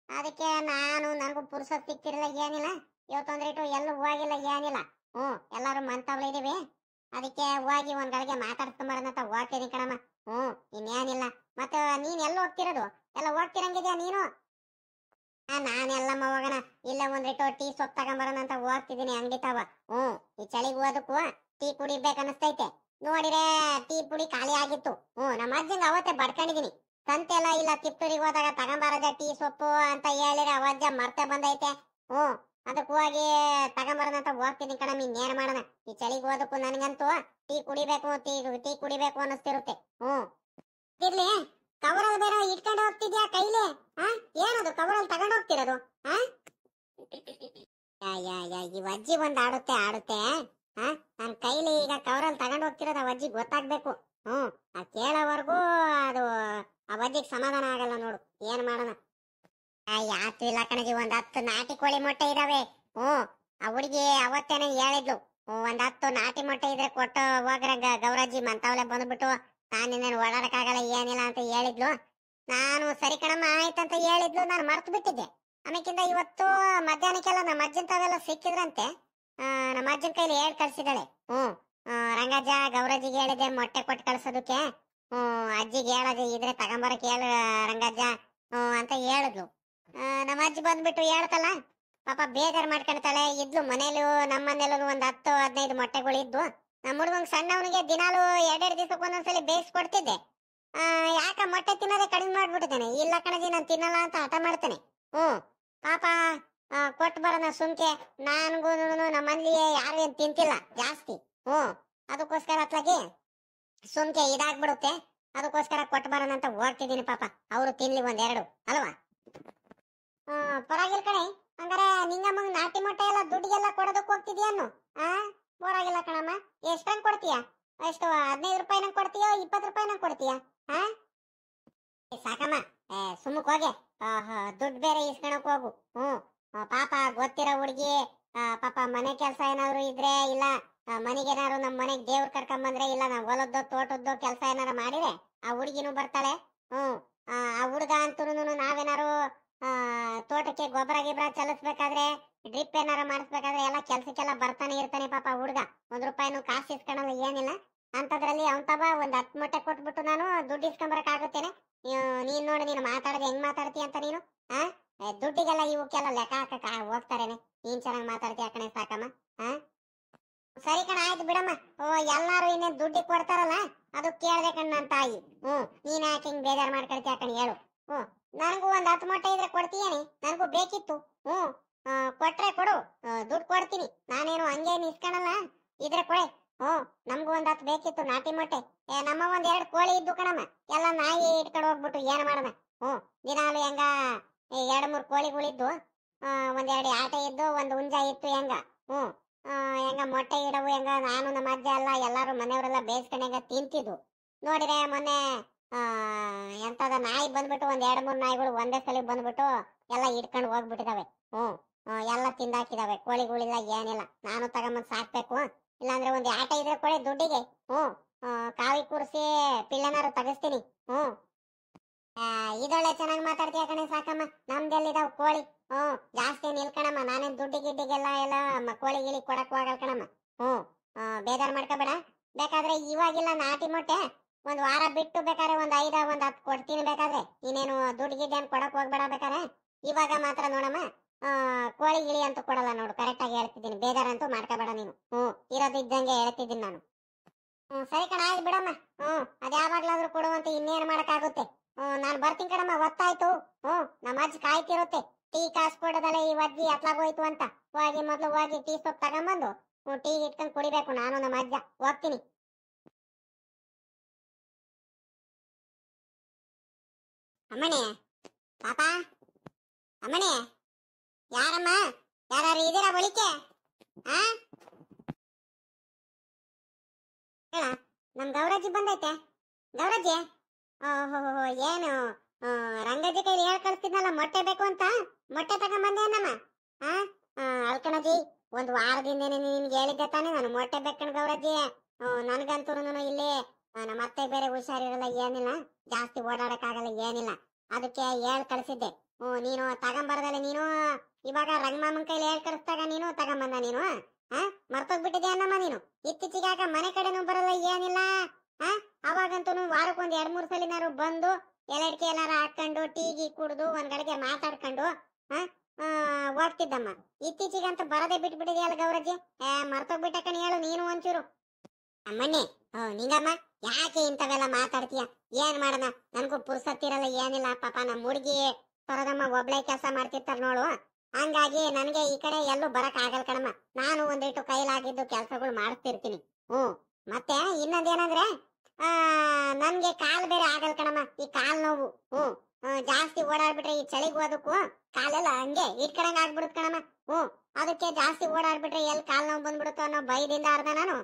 ಅದಕ್ಕೆ ನನಗೂ ಪುರುಸತ್ ಸಿಕ್ತಿರಲಿಲ್ಲ, ಏನಿಲ್ಲ. ಇವತ್ತೊಂದ್ರೆ ಇಟ್ಟು ಎಲ್ಲೂ ಹೋಗಿಲ್ಲ, ಏನಿಲ್ಲ. ಎಲ್ಲಾರು ಮಂತವಳ ಇದೀವಿ. ಅದಕ್ಕೆ ಹೋಗಿ ಒಂದ್ ಗಳಿಗೆ ಮಾತಾಡ್ಸ್ಕೊಂಬರೋಣ ಅಂತ ಹೋಗ್ತೀನಿ ಕಣಮ್ಮ. ಇನ್ನೇನಿಲ್ಲ. ಮತ್ತೆ ನೀನ್ ಎಲ್ಲ ಹೋಗ್ತಿರೋದು? ಎಲ್ಲ ಹೋಗ್ತಿರಂಗಿದ್ಯಾ ನೀನು? ನಾನೆಲ್ಲಮ್ಮ ಹೋಗೋಣ, ಇಲ್ಲ ಒಂದ್ರಿಟ್ಟು ಟೀ ಸೊಪ್ಪು ತಗೊಂಬರೋಣ ಅಂತ ಹೋಗ್ತಿದ್ದೀನಿ ಅಂಗಡಿ ತಾವ. ಈ ಚಳಿಗೆ ಹೋದಕ್ಕೂ ಟೀ ಕುಡಿಬೇಕನ್ನಿಸ್ತೈತೆ. ನೋಡಿರೆ ಟೀ ಪುಡಿ ಖಾಲಿ ಆಗಿತ್ತು. ನಮ್ಮ ಅಜ್ಜಂಗ ಅವತ್ತೇ ಬಡ್ಕೊಂಡಿದೀನಿ, ಸಂತೆಲ್ಲ ಇಲ್ಲ ತಿಪ್ಟೂರಿಗೆ ಹೋದಾಗ ತಗೊಂಬರದ ಟೀ ಸೊಪ್ಪು ಅಂತ ಹೇಳಿದ್ರೆ ಅವಜ್ಜ ಮರ್ತೆ ಬಂದೈತೆ. ಅದಕ್ಕೆ ಹೋಗಿ ತಗೊಂಬರೋಣ ಅಂತ ಹೋಗ್ತೀನಿ ಕಣಮ್ಮ. ಇನ್ನೇನ್ ಮಾಡೋಣ, ಈ ಚಳಿಗೆ ಹೋದಕ್ಕೂ ನನ್ಗಂತೂ ಟೀ ಕುಡಿಬೇಕು ಟೀ ಕುಡಿಬೇಕು ಅನ್ನಿಸ್ತಿರುತ್ತೆ. ಇರ್ಲಿ, ಕವರಲ್ಲಿ ಬೇರೆ ಇಟ್ಕೊಂಡು ಹೋಗ್ತಿದ್ಯಾ ಕೈಲಿ? ಏನದು ಕವರಲ್ಲಿ ತಗೊಂಡು ಹೋಗ್ತಿರೋದು? ಈ ಅಜ್ಜಿ ಒಂದ್ ಆಡುತ್ತೆ. ನನ್ ಕೈಲಿ ಈಗ ಕವರಲ್ಲಿ ತಗೊಂಡು ಹೋಗ್ತಿರೋದು ಆ ಅಜ್ಜಿ ಗೊತ್ತಾಗ್ಬೇಕು. ಆ ಕೇಳೋವರೆಗೂ ಅದು ಆ ಅಜ್ಜಿಗೆ ಸಮಾಧಾನ ಆಗಲ್ಲ ನೋಡು. ಏನ್ ಮಾಡೋಣ? ಯಾತು ಇಲ್ಲ ಕಣಜಿ, ಒಂದ್ 10 ನಾಟಿ ಕೋಳಿ ಮೊಟ್ಟೆ ಇದಾವೆ. ಆ ಹುಡುಗಿ ಅವತ್ತೇನೆ ಹೇಳಿದ್ಲು, ಒಂದ್ 10 ನಾಟಿ ಮೊಟ್ಟೆ ಇದ್ರೆ ಕೊಟ್ಟು ಹೋಗ್ರ ಗೌರಜ್ಜಿ ಮಂತವಳೆ ಬಂದ್ಬಿಟ್ಟು ನಾನಿನ್ನೇನು ಓಡಾಡಕ್ಕಾಗಲ್ಲ ಏನಿಲ್ಲ ಅಂತ ಹೇಳಿದ್ಲು. ನಾನು ಸರಿ ಕಣಮ್ಮ ಆಯ್ತಂತ ಹೇಳಿದ್ಲು, ನಾನು ಮರ್ತು ಬಿಟ್ಟಿದ್ದೆ. ಆಮೇಕಿಂದ ಇವತ್ತು ಮಧ್ಯಾಹ್ನಕ್ಕೆಲ್ಲ ನಮ್ಮ ಅಜ್ಜನ್ ತಾವೆಲ್ಲ ಸಿಕ್ಕಿದ್ರಂತೆ. ನಮ್ಮ ಅಜ್ಜನ ಕೈಲಿ ಹೇಳ್ ಕಳ್ಸಿದಾಳೆ. ರಂಗಜ್ಜ ಗೌರಜ್ಜಿಗೆ ಹೇಳಿದೆ ಮೊಟ್ಟೆ ಕೊಟ್ಟು ಕಳ್ಸೋದಕ್ಕೆ. ಅಜ್ಜಿಗೆ ಹೇಳೋದು ಇದ್ರೆ ತಗೊಂಬರಕ್ ಹೇಳ ರಂಗಜ್ಜ ಅಂತ ಹೇಳಿದ್ಲು. ನಮ್ಮ ಅಜ್ಜಿ ಬಂದ್ಬಿಟ್ಟು ಹೇಳ್ತಲ್ಲ, ಪಾಪ ಬೇಜಾರ್ ಮಾಡ್ಕೊಂತಾಳೆ. ಇದ್ಲು ಮನೇಲೂ ನಮ್ಮ ಮನೇಲೂ ಒಂದ್ 10-15 ಮೊಟ್ಟೆಗಳು ಇದ್ವು. ನಮ್ಮ ಹುಡುಗಂಗ್ ಸಣ್ಣವನಿಗೆ ದಿನಾಲು 2-2 ದಿವಸಕ್ಕೆ ಒಂದೊಂದ್ಸಲಿ ಬೇಯಿಸ್ಕೊಡ್ತಿದ್ದೆ. ಯಾಕ ಮೊಟ್ಟೆ ತಿನ್ನೋದೇ ಕಡಿಮೆ ಮಾಡ್ಬಿಟ್ಟಿದ್ದೇನೆ. ಇಲ್ಲ ಕಣಜಿ ನಾನು ತಿನ್ನಲ್ಲ ಅಂತ ಹಠ ಮಾಡ್ತೇನೆ. ಪಾಪ ಕೊಟ್ಟು ಬರೋಣ ಸುಮ್ಕೆ. ನನ್ಗೂ ನಮ್ಮ ಮನೇಲಿ ಯಾರು ಏನ್ ತಿಂತಿಲ್ಲ ಜಾಸ್ತಿ. ಅದಕ್ಕೋಸ್ಕರ ಅತ್ಲಾಗಿ ಸುಮ್ಕೆ ಇದಾಗ್ಬಿಡುತ್ತೆ. ಅದಕ್ಕೋಸ್ಕರ ಕೊಟ್ಟು ಬರೋಣ ಅಂತ ಹೋಗ್ತಿದ್ದೀನಿ. ಪಾಪ ಅವರು ತಿನ್ಲಿ 1-2 ಅಲ್ವಾ? ಪರವಾಗಿಲ್ಲ ಕಣೆ. ಹಂಗಾರೆ ನಿಂಗಮ್ಮಂಗ್ ನಾಟಿ ಮೊಟ್ಟೆ ಎಲ್ಲ ದುಡ್ಡಿಗೆಲ್ಲ ಕೊಡೋದಕ್ಕೆ ಹೋಗ್ತಿದ್ಯಾನು? ಪರವಾಗಿಲ್ಲ ಕಣಮ್ಮ. ಎಷ್ಟಂಗ್ ಕೊಡ್ತೀಯಾ? ಎಷ್ಟು 15 ರೂಪಾಯಿನಂಗ್ ಕೊಡ್ತೀಯೋ 20 ರೂಪಾಯಿನಂಗ್ ಕೊಡ್ತೀಯಾ? ಸಾಕಮ್ಮ, ಸುಮ್ಮಕ್ ಹೋಗೆ. ದುಡ್ಡು ಬೇರೆ ಇಸ್ಕೊಳಕ್ ಹೋಗು. ಪಾಪ ಗೊತ್ತಿರೋ ಹುಡುಗಿ. ಪಾಪ ಮನೆ ಕೆಲಸ ಏನಾದ್ರು ಇದ್ರೆ, ಇಲ್ಲ ಮನೆಗೆ ಏನಾದ್ರು ನಮ್ಮ ಮನೆಗೆ ದೇವ್ರ ಕರ್ಕೊಂಡ್ ಬಂದ್ರೆ, ಇಲ್ಲ ನಾವು ಹೊಲದ್ದು ತೋಟದ್ದು ಕೆಲಸ ಏನಾರು ಮಾಡಿದ್ರೆ ಆ ಹುಡುಗಿನೂ ಬರ್ತಾಳೆ. ಆ ಹುಡುಗ ಅಂತೂ ನಾವೇನಾರು ತೋಟಕ್ಕೆ ಗೊಬ್ಬರ ಗಿಬ್ಬರ ಚಲಿಸ್ಬೇಕಾದ್ರೆ, ಡ್ರಿಪ್ ಏನಾರ ಮಾಡಿಸ್ಬೇಕಾದ್ರೆ ಎಲ್ಲ ಕೆಲ್ಸಕ್ಕೆಲ್ಲ ಬರ್ತಾನೆ ಇರ್ತಾನೆ. ಪಾಪ ಹುಡುಗ 1 ರೂಪಾಯಿನೂ ಕಾಸು ಇಸ್ಕೊಳಲ್ಲ, ಏನಿಲ್ಲ. ಅಂತದ್ರಲ್ಲಿ ಅವನ್ ತಬ ಒಂದ್ 10 ಮೊಟ್ಟೆ ಕೊಟ್ಬಿಟ್ಟು ನಾನು ದುಡ್ಡು ಇಸ್ಕೊಂಬರಕ್ ಆಗುತ್ತೇನೆ? ನೀನ್ ನೋಡಿ, ನೀನು ಮಾತಾಡೋದು ಹೆಂಗ್ ಮಾತಾಡ್ತೀಯ ಅಂತ ನೀನು. ದುಡ್ಡಿಗೆಲ್ಲ ಇವಕ್ಕೆಲ್ಲ ಲೆಕ್ಕ ಹಾಕಕ್ ಹೋಗ್ತಾರೇನೆ. ನೀನ್ ಚೆನ್ನಾಗಿ ಮಾತಾಡ್ತೀಯ ಕಣೆ ಸಾಕಮ್ಮ. ಸರಿ ಕಣ, ಆಯ್ತು ಬಿಡಮ್ಮ. ಎಲ್ಲಾರು ಇನ್ನೇನ್ ದುಡ್ಡಿಗೆ ಕೊಡ್ತಾರಲ್ಲ, ಅದು ಕೇಳ್ದೆ ಕಣ್ ನನ್ ತಾಯಿ. ನೀನ್ ಯಾಕೆ ಹಿಂಗ್ ಬೇಜಾರ್ ಮಾಡ್ಕೊಳ್ತೀಯ ಕಣ್ ಹೇಳು. ನನಗೂ ಒಂದ್ 10 ಮೊಟ್ಟೆ ಇದ್ರೆ ಕೊಡ್ತೀಯೇನೆ? ನನಗೂ ಬೇಕಿತ್ತು. ಕೊಟ್ರೆ ಕೊಡು, ದುಡ್ಡು ಕೊಡ್ತೀನಿ. ನಾನೇನು ಹಂಗೇನು ಇಸ್ಕೊಳಲ್ಲ, ಇದ್ರೆ ಕೊಡೆ. ನಮ್ಗೂ ಒಂದ್ 10 ಬೇಕಿತ್ತು ನಾಟಿ ಮೊಟ್ಟೆ. ನಮ್ಮ ಒಂದ್ 2 ಕೋಳಿ ಇದ್ದು ಕಣಮ್ಮ, ಎಲ್ಲ ನಾಯಿ ಇಟ್ಕೊಂಡು ಹೋಗ್ಬಿಟ್ಟು ಏನ್ ಮಾಡೋಣ. ದಿನಾಲು ಹೆಂಗ 2-3 ಕೋಳಿಗಳಿದ್ದು, ಒಂದ್ 2 ಆಟೆ ಇದ್ದು, ಒಂದ್ ಹುಂಜ ಇತ್ತು ಹೆಂಗ. ಹೆಂಗ ಮೊಟ್ಟೆ ಇಡವು ಹೆಂಗ. ನಾನು ನಮ್ಮ ಅಜ್ಜ ಎಲ್ಲ ಎಲ್ಲಾರು ಮನೆಯವರೆಲ್ಲ ಬೇಯಿಸ್ಕೊಂಡು ಹೆಂಗ ತಿಂತಿದ್ದು. ನೋಡಿದ್ರೆ ಮೊನ್ನೆ ಎಂತದ ನಾಯಿ ಬಂದ್ಬಿಟ್ಟು ಒಂದ್ 2-3 ನಾಯಿಗಳು ಒಂದೇ ಸಲ ಬಂದ್ಬಿಟ್ಟು ಎಲ್ಲ ಇಟ್ಕೊಂಡು ಹೋಗ್ಬಿಟ್ಟಿದಾವೆ. ಎಲ್ಲ ತಿಂದಾಕಿದಾವೆ. ಕೋಳಿಗಳಿಲ್ಲ, ಏನಿಲ್ಲ. ನಾನು ತಗೊಂಬಂದ್ ಸಾಕ್ಬೇಕು. ಇಲ್ಲಾಂದ್ರೆ ಒಂದ್ ಆಟ ಇದ್ರೆ ಕೊಡಿ ದುಡ್ಡಿಗೆ. ಕಾವಿ ಕೂರಿಸಿ ಪಿಳ್ಳನಾರು ತಗಸ್ತೀನಿ. ಇದೊಳ್ಳೆ ಚೆನ್ನಾಗಿ ಮಾತಾಡ್ತೀಯ ಕಣೆ ಸಾಕಮ್ಮ. ನಮ್ದೆಲ್ಲಿದಾವ್ ಕೋಳಿ? ಜಾಸ್ತಿ ನಿಲ್ಕಣಮ್ಮ. ನಾನೇನ್ ದುಡ್ಡಿ ಗಿಡ್ಡಿಗೆಲ್ಲ ಎಲ್ಲ ಕೋಳಿ ಗಿಳಿ ಕೊಡಕ್ ಹೋಗಲ್ ಕಣಮ್ಮ. ಬೇಜಾರ್ ಮಾಡ್ಕೋಬೇಡ. ಬೇಕಾದ್ರೆ ಇವಾಗಿಲ್ಲ ನಾಟಿ ಮೊಟ್ಟೆ, ಒಂದ್ ವಾರ ಬಿಟ್ಟು ಬೇಕಾದ್ರೆ ಒಂದ್ 5-10 ಕೊಡ್ತೀನಿ. ಬೇಕಾದ್ರೆ ಇನ್ನೇನು ದುಡ್ಡು ಗಿಡ್ಡಿ ಅಂತ ಕೊಡಕ್ ಹೋಗ್ಬೇಡ. ಬೇಕಾದ್ರೆ ಇವಾಗ ಮಾತ್ರ ನೋಡಮ್ಮ, ಕೋಳಿ ಗಿಳಿ ಅಂತೂ ಕೊಡಲ್ಲ ನೋಡು. ಕರೆಕ್ಟ್ ಆಗಿ ಹೇಳ್ತಿದ್ದೀನಿ, ಬೇಜಾರಂತೂ ಮಾಡ್ಕೋಬೇಡ ನೀನು. ಇರೋದು ಇದ್ದಂಗೆ ಹೇಳ್ತಿದ್ದೀನಿ ನಾನು. ಸರಿ ಕಣ, ಆಯ್ತು ಬಿಡಮ್ಮ. ಅದ್ ಯಾವಾಗ್ಲಾದ್ರೂ ಕೊಡುವಂತ ಇನ್ನೇನ್ ಮಾಡಕ್ ಆಗುತ್ತೆ. ನಾನು ಬರ್ತೀನಿ ಕಣಮ್ಮ, ಒತ್ತಾಯ್ತು. ನಮ್ಮ ಅಜ್ಜಿ ಕಾಯ್ತಿರುತ್ತೆ. ಟೀ ಕಾಸು ಕೊಡದಲ್ಲ ಈ ಅಜ್ಜಿ ಎತ್ಲಾಗೋಯ್ತು ಅಂತ. ಮೊದ್ಲು ಹೋಗಿ ಟೀ ಸೊಪ್ಪು ತಗೊಂಬಂದು ಟೀ ಇಟ್ಕೊಂಡು ಕುಡಿಬೇಕು ನಾನು ನಮ್ಮ ಅಜ್ಜ. ಹೋಗ್ತೀನಿ. ಅಮ್ಮಣಿ, ಪಾಪ, ಅಮ್ಮಣಿ, ಯಾರಮ್ಮ? ಯಾರು ಇದೀರಾ ಬಳಿಕೆ? ಆ ಹೇಳ, ನಮ್ ಗೌರಜ್ಜಿ ಬಂದೈತೆ. ಗೌರಜ್ಜಿ, ಓಹೋ, ಏನು ರಂಗಜ್ಜಿ ಕೈಲಿ ಹೇಳ್ ಕಳಿಸ್ತಿದ್ನಲ್ಲ ಮೊಟ್ಟೆ ಬೇಕು ಅಂತ, ಮೊಟ್ಟೆ ತಗೊಂಬಂದೇನಮ್ಮ? ಅಲ್ಕಣಜ್ಜಿ, ಒಂದು ವಾರದಿಂದೇನೆ ನಿನ್ಗೆ ಹೇಳಿದ್ದೆ ತಾನೆ ನಾನು ಮೊಟ್ಟೆ ಬೇಕಣ್ ಗೌರಜ್ಜಿ. ನನ್ಗಂತೂ ಇಲ್ಲಿ ನಮ್ಮ ಅತ್ತೆ ಬೇರೆ ಹುಷಾರಿರಲ್ಲ, ಏನಿಲ್ಲ, ಜಾಸ್ತಿ ಓಡಾಡಕ್ಕಾಗಲ್ಲ, ಏನಿಲ್ಲ, ಅದಕ್ಕೆ ಹೇಳ್ ಕಳಿಸಿದ್ದೆ. ನೀನು ತಗೊಂಬರ್ದಲ್ಲ, ನೀನು ಇವಾಗ ರಂಗಮಾಮನ್ ಕೈಲಿ ಹೇಳ್ ಕಳಿಸ್ದಾಗ ನೀನು ತಗೊಂಬಂದ. ನೀನು ಮರ್ತೋಗ್ಬಿಟ್ಟಿದ್ಯಾ ಅನ್ನಮ್ಮ ನೀನು. ಇತ್ತೀಚಿಗಾಗ ಮನೆ ಕಡೆನೂ ಬರಲ್ಲ, ಏನಿಲ್ಲ. ಅವಾಗಂತೂ ವಾರಕ್ಕೊಂದ್ 2-3 ಸಲಿನಾರು ಬಂದು ಎಲೆಡ್ಕೆ ಎಲ್ಲಾರ ಹಾಕೊಂಡು ಟೀಗಿ ಕುಡ್ದು ಒಂದ್ ಗಡಿಗೆ ಮಾತಾಡ್ಕೊಂಡು ಹೋಗ್ತಿದ್ದಮ್ಮ. ಇತ್ತೀಚಿಗಂತ ಬರದೇ ಬಿಟ್ಬಿಟ್ಟಿದ್ಯಲ್ಲ ಗೌರಜ್ಜಿ. ಮರ್ತೋಗ್ಬಿಟ್ಟ ಕಣ್ ಹೇಳು ನೀನು ಒಂಚೂರು. ಅಮ್ಮಣ್ಣಿ, ನಿಂಗಮ್ಮ, ಯಾಕೆ ಇಂಥವೆಲ್ಲ ಮಾತಾಡ್ತೀಯ? ಏನ್ ಮಾಡೋಣ, ನನ್ಗೂ ಪುರ್ಸತ್ತಿರಲ್ಲ, ಏನಿಲ್ಲ. ಪಾಪ ನಮ್ಮ ಹುಡುಗಿ ತರದಮ್ಮ ಒಬ್ಳೆ ಕೆಲಸ ಮಾಡ್ತಿರ್ತಾರ ನೋಡು, ಹಂಗಾಗಿ ನನ್ಗೆ ಈ ಕಡೆ ಎಲ್ಲೂ ಬರಕ್ ಆಗಲ್ಲ ಕಣಮ್ಮ. ನಾನು ಒಂದಿಟ್ಟು ಕೈಲಾಗಿದ್ದು ಕೆಲ್ಸಗಳು ಮಾಡಿಸ್ತಿರ್ತೀನಿ. ಮತ್ತೆ ಇನ್ನೊಂದೇನಂದ್ರೆ ನನ್ಗೆ ಕಾಲ್ ಬೇರೆ ಆಗಲ್ಲ ಕಣಮ್ಮ, ಈ ಕಾಲ್ ನೋವು. ಜಾಸ್ತಿ ಓಡಾಡ್ಬಿಟ್ರೆ ಈ ಚಳಿಗೂ ಅದಕ್ಕೂ ಕಾಲೆಲ್ಲ ಹಂಗೆ ಇಟ್ಕಡಂಗ್ ಆಗ್ಬಿಡುತ್ತೆ ಕಣಮ್ಮ. ಅದಕ್ಕೆ ಜಾಸ್ತಿ ಓಡಾಡ್ಬಿಟ್ರೆ ಎಲ್ಲಿ ಕಾಲ್ ನೋವು ಬಂದ್ಬಿಡುತ್ತೋ ಅನ್ನೋ ಭಯದಿಂದ ಅರ್ಧ ನಾನು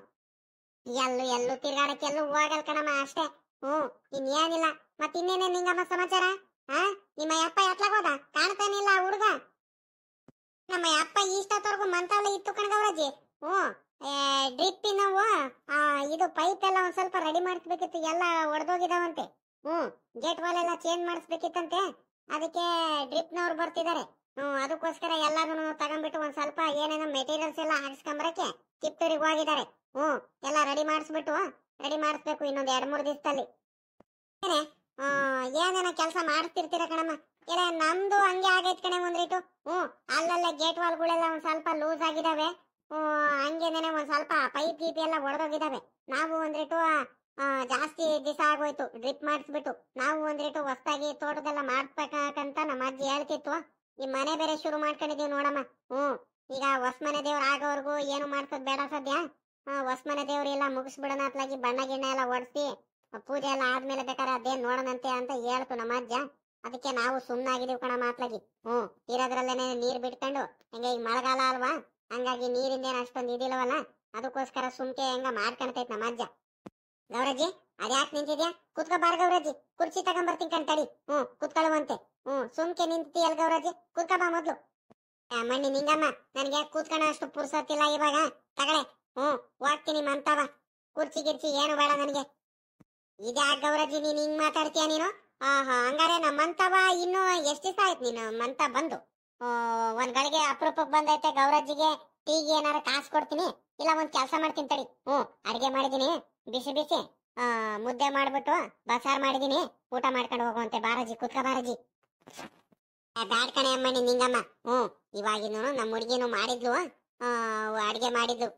ಎಲ್ಲೂ ತಿರ್ಗಾಡಕ್ಕೆ ಎಲ್ಲೂ ಹೋಗಲ್ ಕಣಮ್ಮ, ಅಷ್ಟೇ. ಇನ್ನೇನಿಲ್ಲ. ಮತ್ ಇನ್ನೇನೇ ನಿಂಗಮ್ಮ ಸಮಾಚಾರ? ನಿಮ್ಮ ಅಪ್ಪ ಎತ್ಲಾಗೋದ? ಕಾಣ್ತಾನಿಲ್ಲ ಹುಡುಗ. ನಮ್ಮ ಅಪ್ಪ ಇಷ್ಟೊತ್ತವರೆಗೂ ಮಂತಾವಲ್ಲ ಇತ್ತು ಕಣಗವ್ರಜ್ಜಿ. ಡ್ರಿಪ್ ನಾವು ಇದು ಪೈಪ್ ಎಲ್ಲ ಒಂದ್ ಸ್ವಲ್ಪ ರೆಡಿ ಮಾಡಿಸ್ಬೇಕಿತ್ತು, ಎಲ್ಲ ಒಡೆದೋಗಿದಾವಂತೆ. ಗೇಟ್ ವಾಲ್ ಎಲ್ಲ ಚೇಂಜ್ ಮಾಡಿಸ್ಬೇಕಿತ್ತಂತೆ, ಅದಕ್ಕೆ ಡ್ರಿಪ್ ನವ್ರು ಬರ್ತಿದ್ದಾರೆ. ಅದಕ್ಕೋಸ್ಕರ ಎಲ್ಲಾನು ತಗೊಂಡ್ಬಿಟ್ಟು ಒಂದ್ ಸ್ವಲ್ಪ ಏನೇನೋ ಮೆಟೀರಿಯಲ್ಸ್ ಎಲ್ಲ ಹಾಕ್ಸ್ಕೊಂಬರಕ್ಕೆ ಕಿತ್ತೂರಿಗೆ ಹೋಗಿದ್ದಾರೆ. ಎಲ್ಲ ರೆಡಿ ಮಾಡಿಸ್ಬೇಕು ಇನ್ನೊಂದ್ 2-3 ದಿವಸದಲ್ಲಿ. ಏನೇನೋ ಕೆಲಸ ಮಾಡಿಸ್ತಿರ್ತೀರ ಕಣಮ್ಮ. ಇಲ್ಲ ನಮ್ದು ಹಂಗೆ ಆಗೈತ್ ಕಣೆ ಒಂದ್ರಿಟ್ಟು. ಅಲ್ಲೆಲ್ಲ ಗೇಟ್ ವಾಲ್ಗಳೆಲ್ಲ ಒಂದ್ ಸ್ವಲ್ಪ ಲೂಸ್ ಆಗಿದಾವೆ. ಹಂಗೇನೆ ಒಂದ್ ಸ್ವಲ್ಪ ಪೈಪ್ ಗೀಪ್ ಎಲ್ಲ ಒಡೆದೋಗಿದಾವೆ. ನಾವು ಒಂದ್ರಿಟ್ಟು ಜಾಸ್ತಿ ದಿವಸ ಆಗೋಯ್ತು ಡ್ರಿಪ್ ಮಾಡಿಸ್ಬಿಟ್ಟು. ನಾವು ಒಂದ್ರಿಟ್ಟು ಹೊಸದಾಗಿ ತೋಟದೆಲ್ಲ ಮಾಡ್ಬೇಕಂತ ನಮ್ಮ ಅಜ್ಜಿ ಹೇಳ್ತಿತ್ತು. ಈ ಮನೆ ಬೇರೆ ಶುರು ಮಾಡ್ಕೊಂಡಿದೀವಿ ನೋಡಮ್ಮ. ಈಗ ಹೊಸ ಮನೆ ದೇವ್ರ ಆಗೋವರೆಗೂ ಏನು ಮಾಡ್ಸೋದ್ ಬೇಡ ಸದ್ಯ. ಹೊಸ ಮನೆ ದೇವ್ರ ಎಲ್ಲ ಮುಗಿಸ್ಬಿಡೋಣ, ಅತ್ಲಾಗಿ ಬಣ್ಣ ಗಿಣ್ಣ ಎಲ್ಲ ಒಡ್ಸಿ ಪೂಜೆ ಎಲ್ಲ ಆದ್ಮೇಲೆ ಬೇಕಾದ್ರೆ ಅದೇನ್ ನೋಡೋಣಂತೆ ಅಂತ ಹೇಳ್ತು ನಮ್ಮ ಅಜ್ಜ. ಅದಕ್ಕೆ ನಾವು ಸುಮ್ನಾಗಿದೀವಿ ಕಣಮ್ಮ ಅತ್ಲಾಗಿ. ಇರೋದ್ರಲ್ಲೇನೆ ನೀರ್ ಬಿಟ್ಕೊಂಡು, ಹಂಗೆ ಈಗ ಮಳೆಗಾಲ ಅಲ್ವಾ, ಹಂಗಾಗಿ ನೀರಿಂದೇನು ಅಷ್ಟೊಂದು ಇದಿಲ್ಲವಲ್ಲ, ಅದಕ್ಕೋಸ್ಕರ ಸುಮ್ಕೆ ಹೆಂಗ ಮಾಡ್ಕೊಂತೈತ್ ನಮ್ಮ ಅಜ್ಜ. ಗೌರಜ್ಜಿ, ಅದ್ಯಾಕೆ ನಿಂತಿದ್ಯಾ? ಕುತ್ಕೋಬಾರ ಗೌರಜ್ಜಿ, ಕುರ್ಚಿ ತಗೊಂಬರ್ತೀನಿ ಕಣ್ತಡಿ. ಕುತ್ಕೊಳ್ಳುವಂತೆ. ಸುಮ್ಕೆ ನಿಂತಿಯಲ್ ಗೌರಜ್ಜಿ, ಕುತ್ಕೋಬಾ ಮೊದ್ಲು. ಮಣ್ಣಿ ನಿಂಗಮ್ಮ, ನನ್ಗೆ ಕೂತ್ಕೊಳ್ಳೋ ಅಷ್ಟು ಪುರ್ಸತ್ತಿಲ್ಲ ಇವಾಗ. ತಗಳೆ, ಹೋಗ್ತೀನಿ ಮಂತವ. ಕುರ್ಚಿ ಗಿರ್ಚಿ ಏನು ಬೇಡ ನನಗೆ. ಇದ್ಯಾಕ ಗೌರಜ್ಜಿ ನೀನ್ ಹಿಂಗ್ ಮಾತಾಡ್ತೀಯ ನೀನು? ಹಂಗಾರೆ ನಮ್ಮ ಮಂತವ ಇನ್ನು ಎಷ್ಟ್ ದಿವಸ ಆಯ್ತು ನೀನು ಮಂತ ಬಂದು? ಒಂದ್ ಗಳಿಗೆ ಅಪರೂಪಕ್ಕೆ ಬಂದೈತೆ. ಗೌರಜ್ಜಿಗೆ ಟೀಗೆ ಏನಾರ ಕಾಸು ಕೊಡ್ತೀನಿ, ಇಲ್ಲ ಒಂದ್ ಕೆಲಸ ಮಾಡ್ತೀನಿ ತಡಿ. ಅಡಿಗೆ ಮಾಡಿದೀನಿ, ಬಿಸಿ ಬಿಸಿ ಮುದ್ದೆ ಮಾಡ್ಬಿಟ್ಟು ಬಸಾರ್ ಮಾಡಿದೀನಿ, ಊಟ ಮಾಡ್ಕೊಂಡು ಹೋಗುವಂತೆ. ಬಾರಜಿ, ಕುತ್ಕ ಬಾರಜಿ. ಬ್ಯಾಡ್ ಕಣೆ ಅಮ್ಮಣ್ಣಿ ನಿಂಗಮ್ಮ. ಇವಾಗಿನ ನಮ್ಮ ಹುಡುಗಿನು ಮಾಡಿದ್ಲು, ಅಡಿಗೆ ಮಾಡಿದ್ಲು.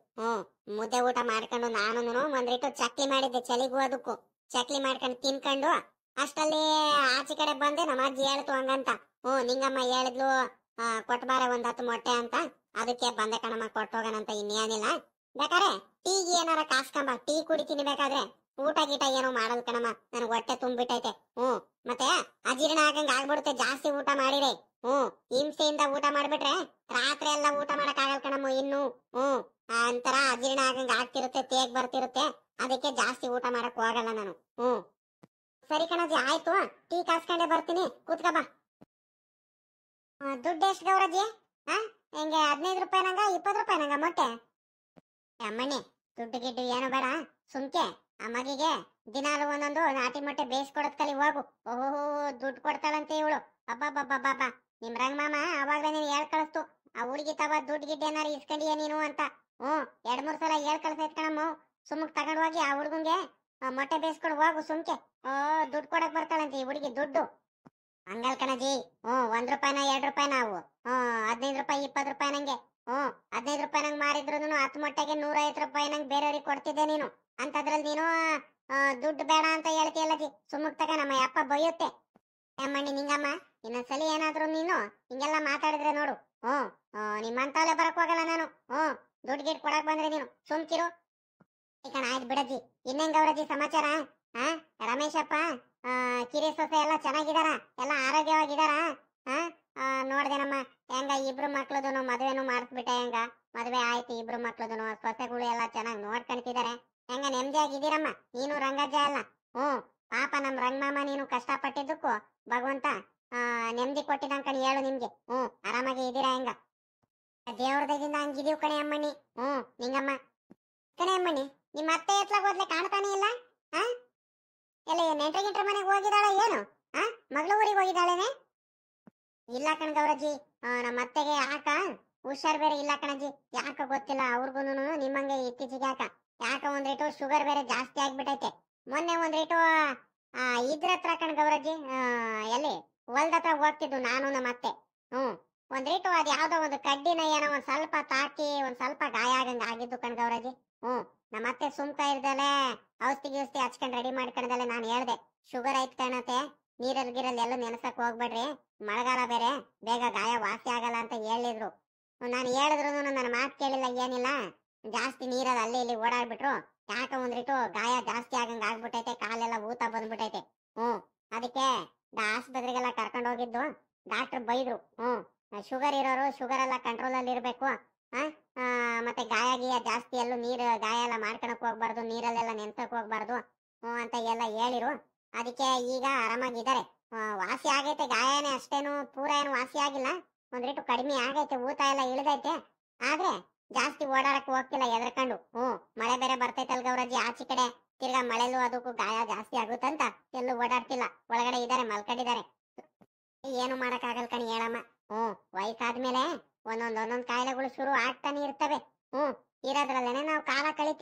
ಮುದ್ದೆ ಊಟ ಮಾಡ್ಕೊಂಡು ನಾನು ಒಂದ್ರಿಟ್ಟು ಚಕ್ಲಿ ಮಾಡಿದ್ದೆ, ಚಳಿಗೂ ಅದಕ್ಕೂ ಚಕ್ಲಿ ಮಾಡ್ಕೊಂಡು ತಿನ್ಕೊಂಡು ಅಷ್ಟಲ್ಲಿ ಆಚೆ ಕಡೆ ಬಂದೆ. ನಮ್ಮ ಅಜ್ಜಿ ಹೇಳ್ತು ಹಂಗಂತ. ನಿಂಗಮ್ಮ ಹೇಳಿದ್ಲು ಕೊಟ್ಬಾರ ಒಂದ್ 10 ಮೊಟ್ಟೆ ಅಂತ. ಅದಕ್ಕೆ ಬಂದೆ ಕಣಮ್ಮ, ಕೊಟ್ಟೋಗಣಂತ. ಇನ್ನೇನಿಲ್ಲ, ಬೇಕಾರೆ ಟೀಗೆ ಏನಾರ ಕಾಸ್ಕೊಂಬ, ಟೀ ಕುಡಿತೀನಿ. ಬೇಕಾದ್ರೆ ಊಟ ಗೀಟ ಏನೋ ಮಾಡಲ್ ಕಣಮ್ಮ, ನನ್ಗೆ ಹೊಟ್ಟೆ ತುಂಬಿಟ್ಟೈತೆ. ಮತ್ತೆ ಅಜೀರ್ಣ ಆಗಂಗ ಆಗ್ಬಿಡುತ್ತೆ ಜಾಸ್ತಿ ಊಟ ಮಾಡಿರೆ. ಹಿಂಸೆಯಿಂದ ಊಟ ಮಾಡ್ಬಿಟ್ರೆ ರಾತ್ರಿ ಎಲ್ಲ ಊಟ ಮಾಡಕ್ ಆಗಲ್ ಕಣಮ್ಮ. ಇನ್ನು ಅಂತರ ಅಜೀರ್ಣ ಆಗಂಗ ಆಗ್ತಿರುತ್ತೆ, ತೇಗ್ ಬರ್ತಿರುತ್ತೆ. ಅದಕ್ಕೆ ಜಾಸ್ತಿ ಊಟ ಮಾಡಕ್ ಹೋಗಲ್ಲ ನಾನು. ಸರಿ ಕಣಜ್ಜಿ, ಆಯ್ತು. ಟೀ ಕಾಸ್ಕೊಂಡೆ ಬರ್ತೀನಿ, ಕೂತ್ಕ ಬಾ. ದುಡ್ಡು ಎಷ್ಟು ಗೌರಜ್ಜಿ? ಹೆಂಗೆ 15 ರೂಪಾಯಿ ನಂಗ 20 ರೂಪಾಯಿ ನಂಗ ಮೊಟ್ಟೆ? ಅಮ್ಮಣ್ಣಿ, ದುಡ್ಡು ಗಿಡ್ಡು ಏನು ಬೇಡ, ಸುಮ್ಕೆ ಆ ಮಗಿಗೆ ದಿನಾಲು ಒಂದೊಂದು ನಾಟಿ ಮೊಟ್ಟೆ ಬೇಯಿಸ್ಕೊಡದ್ ಕಲಿ ಹೋಗು. ದುಡ್ಡು ಕೊಡ್ತಾಳಂತೆ ಇವಳು. ಅಬ್ಬಬ್ಬಬ್ಬಬ್ಬ, ನಿಮ್ ರಂಗಮಾಮ ಅವಾಗ್ಲೇ ನೀನ್ ಹೇಳ್ ಕಳಿಸ್ತು, ಆ ಹುಡುಗಿ ತವ ದುಡ್ಡು ಗಿಡ್ಡು ಏನಾರು ಇಸ್ಕೊಂಡಿಯ ನೀನು ಅಂತ. 2-3 ಸಲ ಹೇಳ್ ಕಳ್ಸೈತ್ ಕಣಮ್ಮ. ಸುಮ್ಮಕ್ ತಗೊಂಡ್ ಹೋಗಿ ಆ ಹುಡುಗಂಗೆ ಮೊಟ್ಟೆ ಬೇಯಿಸ್ಕೊಡ್ ಹೋಗು ಸುಮ್ಕೆ. ದುಡ್ಡು ಕೊಡಕ್ ಬರ್ತಾಳಂತೆ ಈ ಹುಡುಗಿ ದುಡ್ಡು. ಹಂಗಲ್ ಕಣಜಿ. 1 ರೂಪಾಯಿನ 2 ರೂಪಾಯಿ ನಾವು 15 ರೂಪಾಯಿ 20 ರೂಪಾಯಿ ನಂಗೆ. 15 ರೂಪಾಯಿ ನಂಗೆ ಮಾರಿದ್ರು 10 ಮೊಟ್ಟೆಗೆ 150 ರೂಪಾಯಿ ನಂಗೆ ಬೇರೆಯವ್ರಿಗೆ ಕೊಡ್ತಿದ್ದೆ ನೀನು. ಅಂತದ್ರಲ್ಲಿ ನೀನು ದುಡ್ಡು ಬೇಡ ಅಂತ ಹೇಳ್ತೀಯಲ್ಲಜಿ ಸುಮ್ಮಕ್ ತಗ ನಮ್ಮ ಅಪ್ಪ ಬೈಯುತ್ತೆ. ಅಮ್ಮಣ್ಣಿ ನಿಂಗಮ್ಮ ಇನ್ನೊಂದ್ಸಲಿ ಏನಾದ್ರು ನೀನು ಹಿಂಗೆಲ್ಲ ಮಾತಾಡಿದ್ರೆ ನೋಡು. ನಿಮ್ಮಂತವೇ ಬರಕ್ ಹೋಗಲ್ಲ ನಾನು. ದುಡ್ಡು ಗಿಡ್ ಕೊಡಕ್ ಬಂದ್ರೆ ನೀನು ಸುಮ್ಕಿರು. ಕಣ ಆಯ್ತು ಬಿಡಜ್ಜಿ. ಇನ್ನೇನ್ ಗೌರಜ್ಜಿ ಸಮಾಚಾರ? ರಮೇಶಪ್ಪ ಕಿರಿ ಸೊಸೆ ಎಲ್ಲ ಚೆನ್ನಾಗಿದಾರ? ಎಲ್ಲ ಆರೋಗ್ಯವಾಗಿದಾರ? ನೋಡ್ದೇನಮ್ಮ ಹೆಂಗ ಇಬ್ರು ಮಕ್ಳದನು ಮದ್ವೆನು ಮಾಡಿಸ್ಬಿಟ್ಟೆ. ಹೆಂಗ ಮದ್ವೆ ಆಯ್ತು ಇಬ್ರು ಮಕ್ಳದನು, ಸೊಸೆಗಳು ಎಲ್ಲ ಚೆನ್ನಾಗಿ ನೋಡ್ಕೊಂತಿದಾರೆ. ಹೆಂಗ ನೆಮ್ಮದಿಯಾಗಿದ್ದೀರಮ್ಮ ನೀನು ರಂಗಜ್ಜ ಎಲ್ಲ? ಪಾಪ ನಮ್ ರಂಗಮಾಮ ನೀನು ಕಷ್ಟಪಟ್ಟಿದ್ದಕ್ಕೂ ಭಗವಂತ ನೆಮ್ಮದಿ ಕೊಟ್ಟಿದ್ದಂಗ್ ಕಣಿ ಹೇಳು ನಿಮ್ಗೆ. ಆರಾಮಾಗಿ ಇದ್ದೀರಾ? ಹೆಂಗ ದೇವ್ರ ದಯದಿಂದ ಹಂಗಿದೀವ್ ಕಣೆ ಅಮ್ಮಣ್ಣಿ. ನಿಂಗಮ್ಮ ಕಣೆ ಅಮ್ಮಣ್ಣಿ, ನಿಮ್ಮ ಅತ್ತೆ ಎತ್ಲಾಗ ಹೋದ್ಲೆ ಕಾಣ್ತಾನೆ ಇಲ್ಲ. ಎಲ್ಲ ನೆಂಟ್ರ ಮನೆಗೆ ಹೋಗಿದಾಳ ಏನು? ಮಗಳ ಊರಿಗೆ ಹೋಗಿದ್ದಾಳೇನೆ? ಇಲ್ಲ ಕಣ್ ಗೌರಜ್ಜಿ, ನಮ್ಮ ಅತ್ತೆಗೆ ಯಾಕ ಹುಷಾರ್ ಬೇರೆ ಇಲ್ಲ ಕಣಜ್ಜಿ. ಯಾಕ ಗೊತ್ತಿಲ್ಲ ಅವ್ರಿಗೂನು ನಿಮ್ಮಂಗೆ ಇತ್ತೀಚೆಗೆ ಯಾಕ ಒಂದ್ರೇಟು ಶುಗರ್ ಬೇರೆ ಜಾಸ್ತಿ ಆಗ್ಬಿಟ್ಟೈತೆ. ಮೊನ್ನೆ ಒಂದ್ರೇಟು ಇದ್ರತ್ರ ಕಣ್ ಗೌರಜ್ಜಿ, ಎಲ್ಲಿ ಹೊಲ್ದತ್ರ ಹೋಗ್ತಿದ್ದು ನಾನು ನಮ್ಮ ಅತ್ತೆ. ಒಂದ್ರೇಟು ಅದ್ ಯಾವ್ದೋ ಒಂದು ಕಡ್ಡಿನ ಏನೋ ಒಂದ್ ಸ್ವಲ್ಪ ತಾಕಿ ಒಂದ್ ಸ್ವಲ್ಪ ಗಾಯ ಆಗಂಗ ಆಗಿದ್ದು ಕಣ್ ಗೌರಜ್ಜಿ. ನಮ್ಮ ಅತ್ತೆ ಸುಮ್ಕ ಇರ್ದಲೆ ಔಷಧಿ ಗಿಷ್ಟಿ ಹಚ್ಕೊಂಡ್ ರೆಡಿ ಮಾಡ್ಕೊಂಡಲೆ ನಾನು ಹೇಳ್ದೆ ಶುಗರ್ ಐತ್ ಕಾಣತ್ತೆ, ನೀರಲ್ಲಿ ಗಿರಲ್ಲಿ ಎಲ್ಲ ನೆನೆಸಕ್ ಹೋಗ್ಬೇಡ್ರಿ, ಮಳೆಗಾಲ ಬೇರೆ ಬೇಗ ಗಾಯ ವಾಸಿ ಆಗಲ್ಲ ಅಂತ ಹೇಳಿದ್ರು. ನಾನು ಹೇಳಿದ್ರು ನನ್ನ ಮಾತು ಕೇಳಿಲ್ಲ, ಏನಿಲ್ಲ ಜಾಸ್ತಿ ನೀರಲ್ಲಿ ಅಲ್ಲಿ ಇಲ್ಲಿ ಓಡಾಡ್ಬಿಟ್ರು. ಯಾಕ ಒಂದ್ರಿಟ್ಟು ಗಾಯ ಜಾಸ್ತಿ ಆಗಂಗ ಆಗ್ಬಿಟ್ಟೈತೆ, ಕಾಲೆಲ್ಲ ಊತ ಬಂದ್ಬಿಟ್ಟೈತೆ. ಅದಕ್ಕೆ ಆಸ್ಪತ್ರೆಗೆಲ್ಲ ಕರ್ಕೊಂಡು ಹೋಗಿದ್ದು. ಡಾಕ್ಟರ್ ಬೈದ್ರು, ಶುಗರ್ ಇರೋರು ಶುಗರ್ ಎಲ್ಲ ಕಂಟ್ರೋಲ್ ಅಲ್ಲಿ ಇರ್ಬೇಕು, ಮತ್ತೆ ಗಾಯ ಗೀಯ ಜಾಸ್ತಿ ಎಲ್ಲೂ ನೀರು ಗಾಯ ಎಲ್ಲ ಮಾಡ್ಕೊಳಕ್ ಹೋಗ್ಬಾರ್ದು, ನೀರಲ್ಲೆಲ್ಲ ನೆನ್ಸಕ್ ಹೋಗ್ಬಾರ್ದು ಅಂತ ಎಲ್ಲ ಹೇಳಿರು. ಅದಕ್ಕೆ ಈಗ ಆರಾಮಾಗಿದ್ದಾರೆ. ವಾಸಿ ಆಗೈತೆ, ಗಾಯನೇ ಅಷ್ಟೇನು ಪೂರ ಏನು ವಾಸಿ ಆಗಿಲ್ಲ, ಒಂದ್ರಿಟ್ಟು ಕಡಿಮೆ ಆಗೈತೆ, ಊತ ಎಲ್ಲ ಇಳಿದೈತೆ. ಆದ್ರೆ ಜಾಸ್ತಿ ಓಡಾಡಕ್ ಹೋಗ್ತಿಲ್ಲ ಎದ್ರಕೊಂಡು. ಮಳೆ ಬೇರೆ ಬರ್ತೈತಲ್ ಗೌರಜ್ಜಿ, ಆಚೆ ಕಡೆ ತಿರ್ಗಾ ಮಳೆಲು ಅದಕ್ಕೂ ಗಾಯ ಜಾಸ್ತಿ ಆಗುತ್ತಂತ ಎಲ್ಲೂ ಓಡಾಡ್ತಿಲ್ಲ, ಒಳಗಡೆ ಇದಾರೆ ಮಲ್ಕೊಂಡಿದ್ದಾರೆ. ಏನು ಮಾಡಕ್ ಆಗಲ್ ಕಣಿ ಹೇಳಮ್ಮ. ವಯಸ್ಸಾದ್ಮೇಲೆ ಒಂದೊಂದ್ ಕಾಯಿಲೆಗಳು ಶುರು ಆಗ್ತಾನೆ ಇರ್ತವೆ. ಇರೋದ್ರಲ್ಲೇನೆ ನಾವು ಕಾಲ ಕಳಿ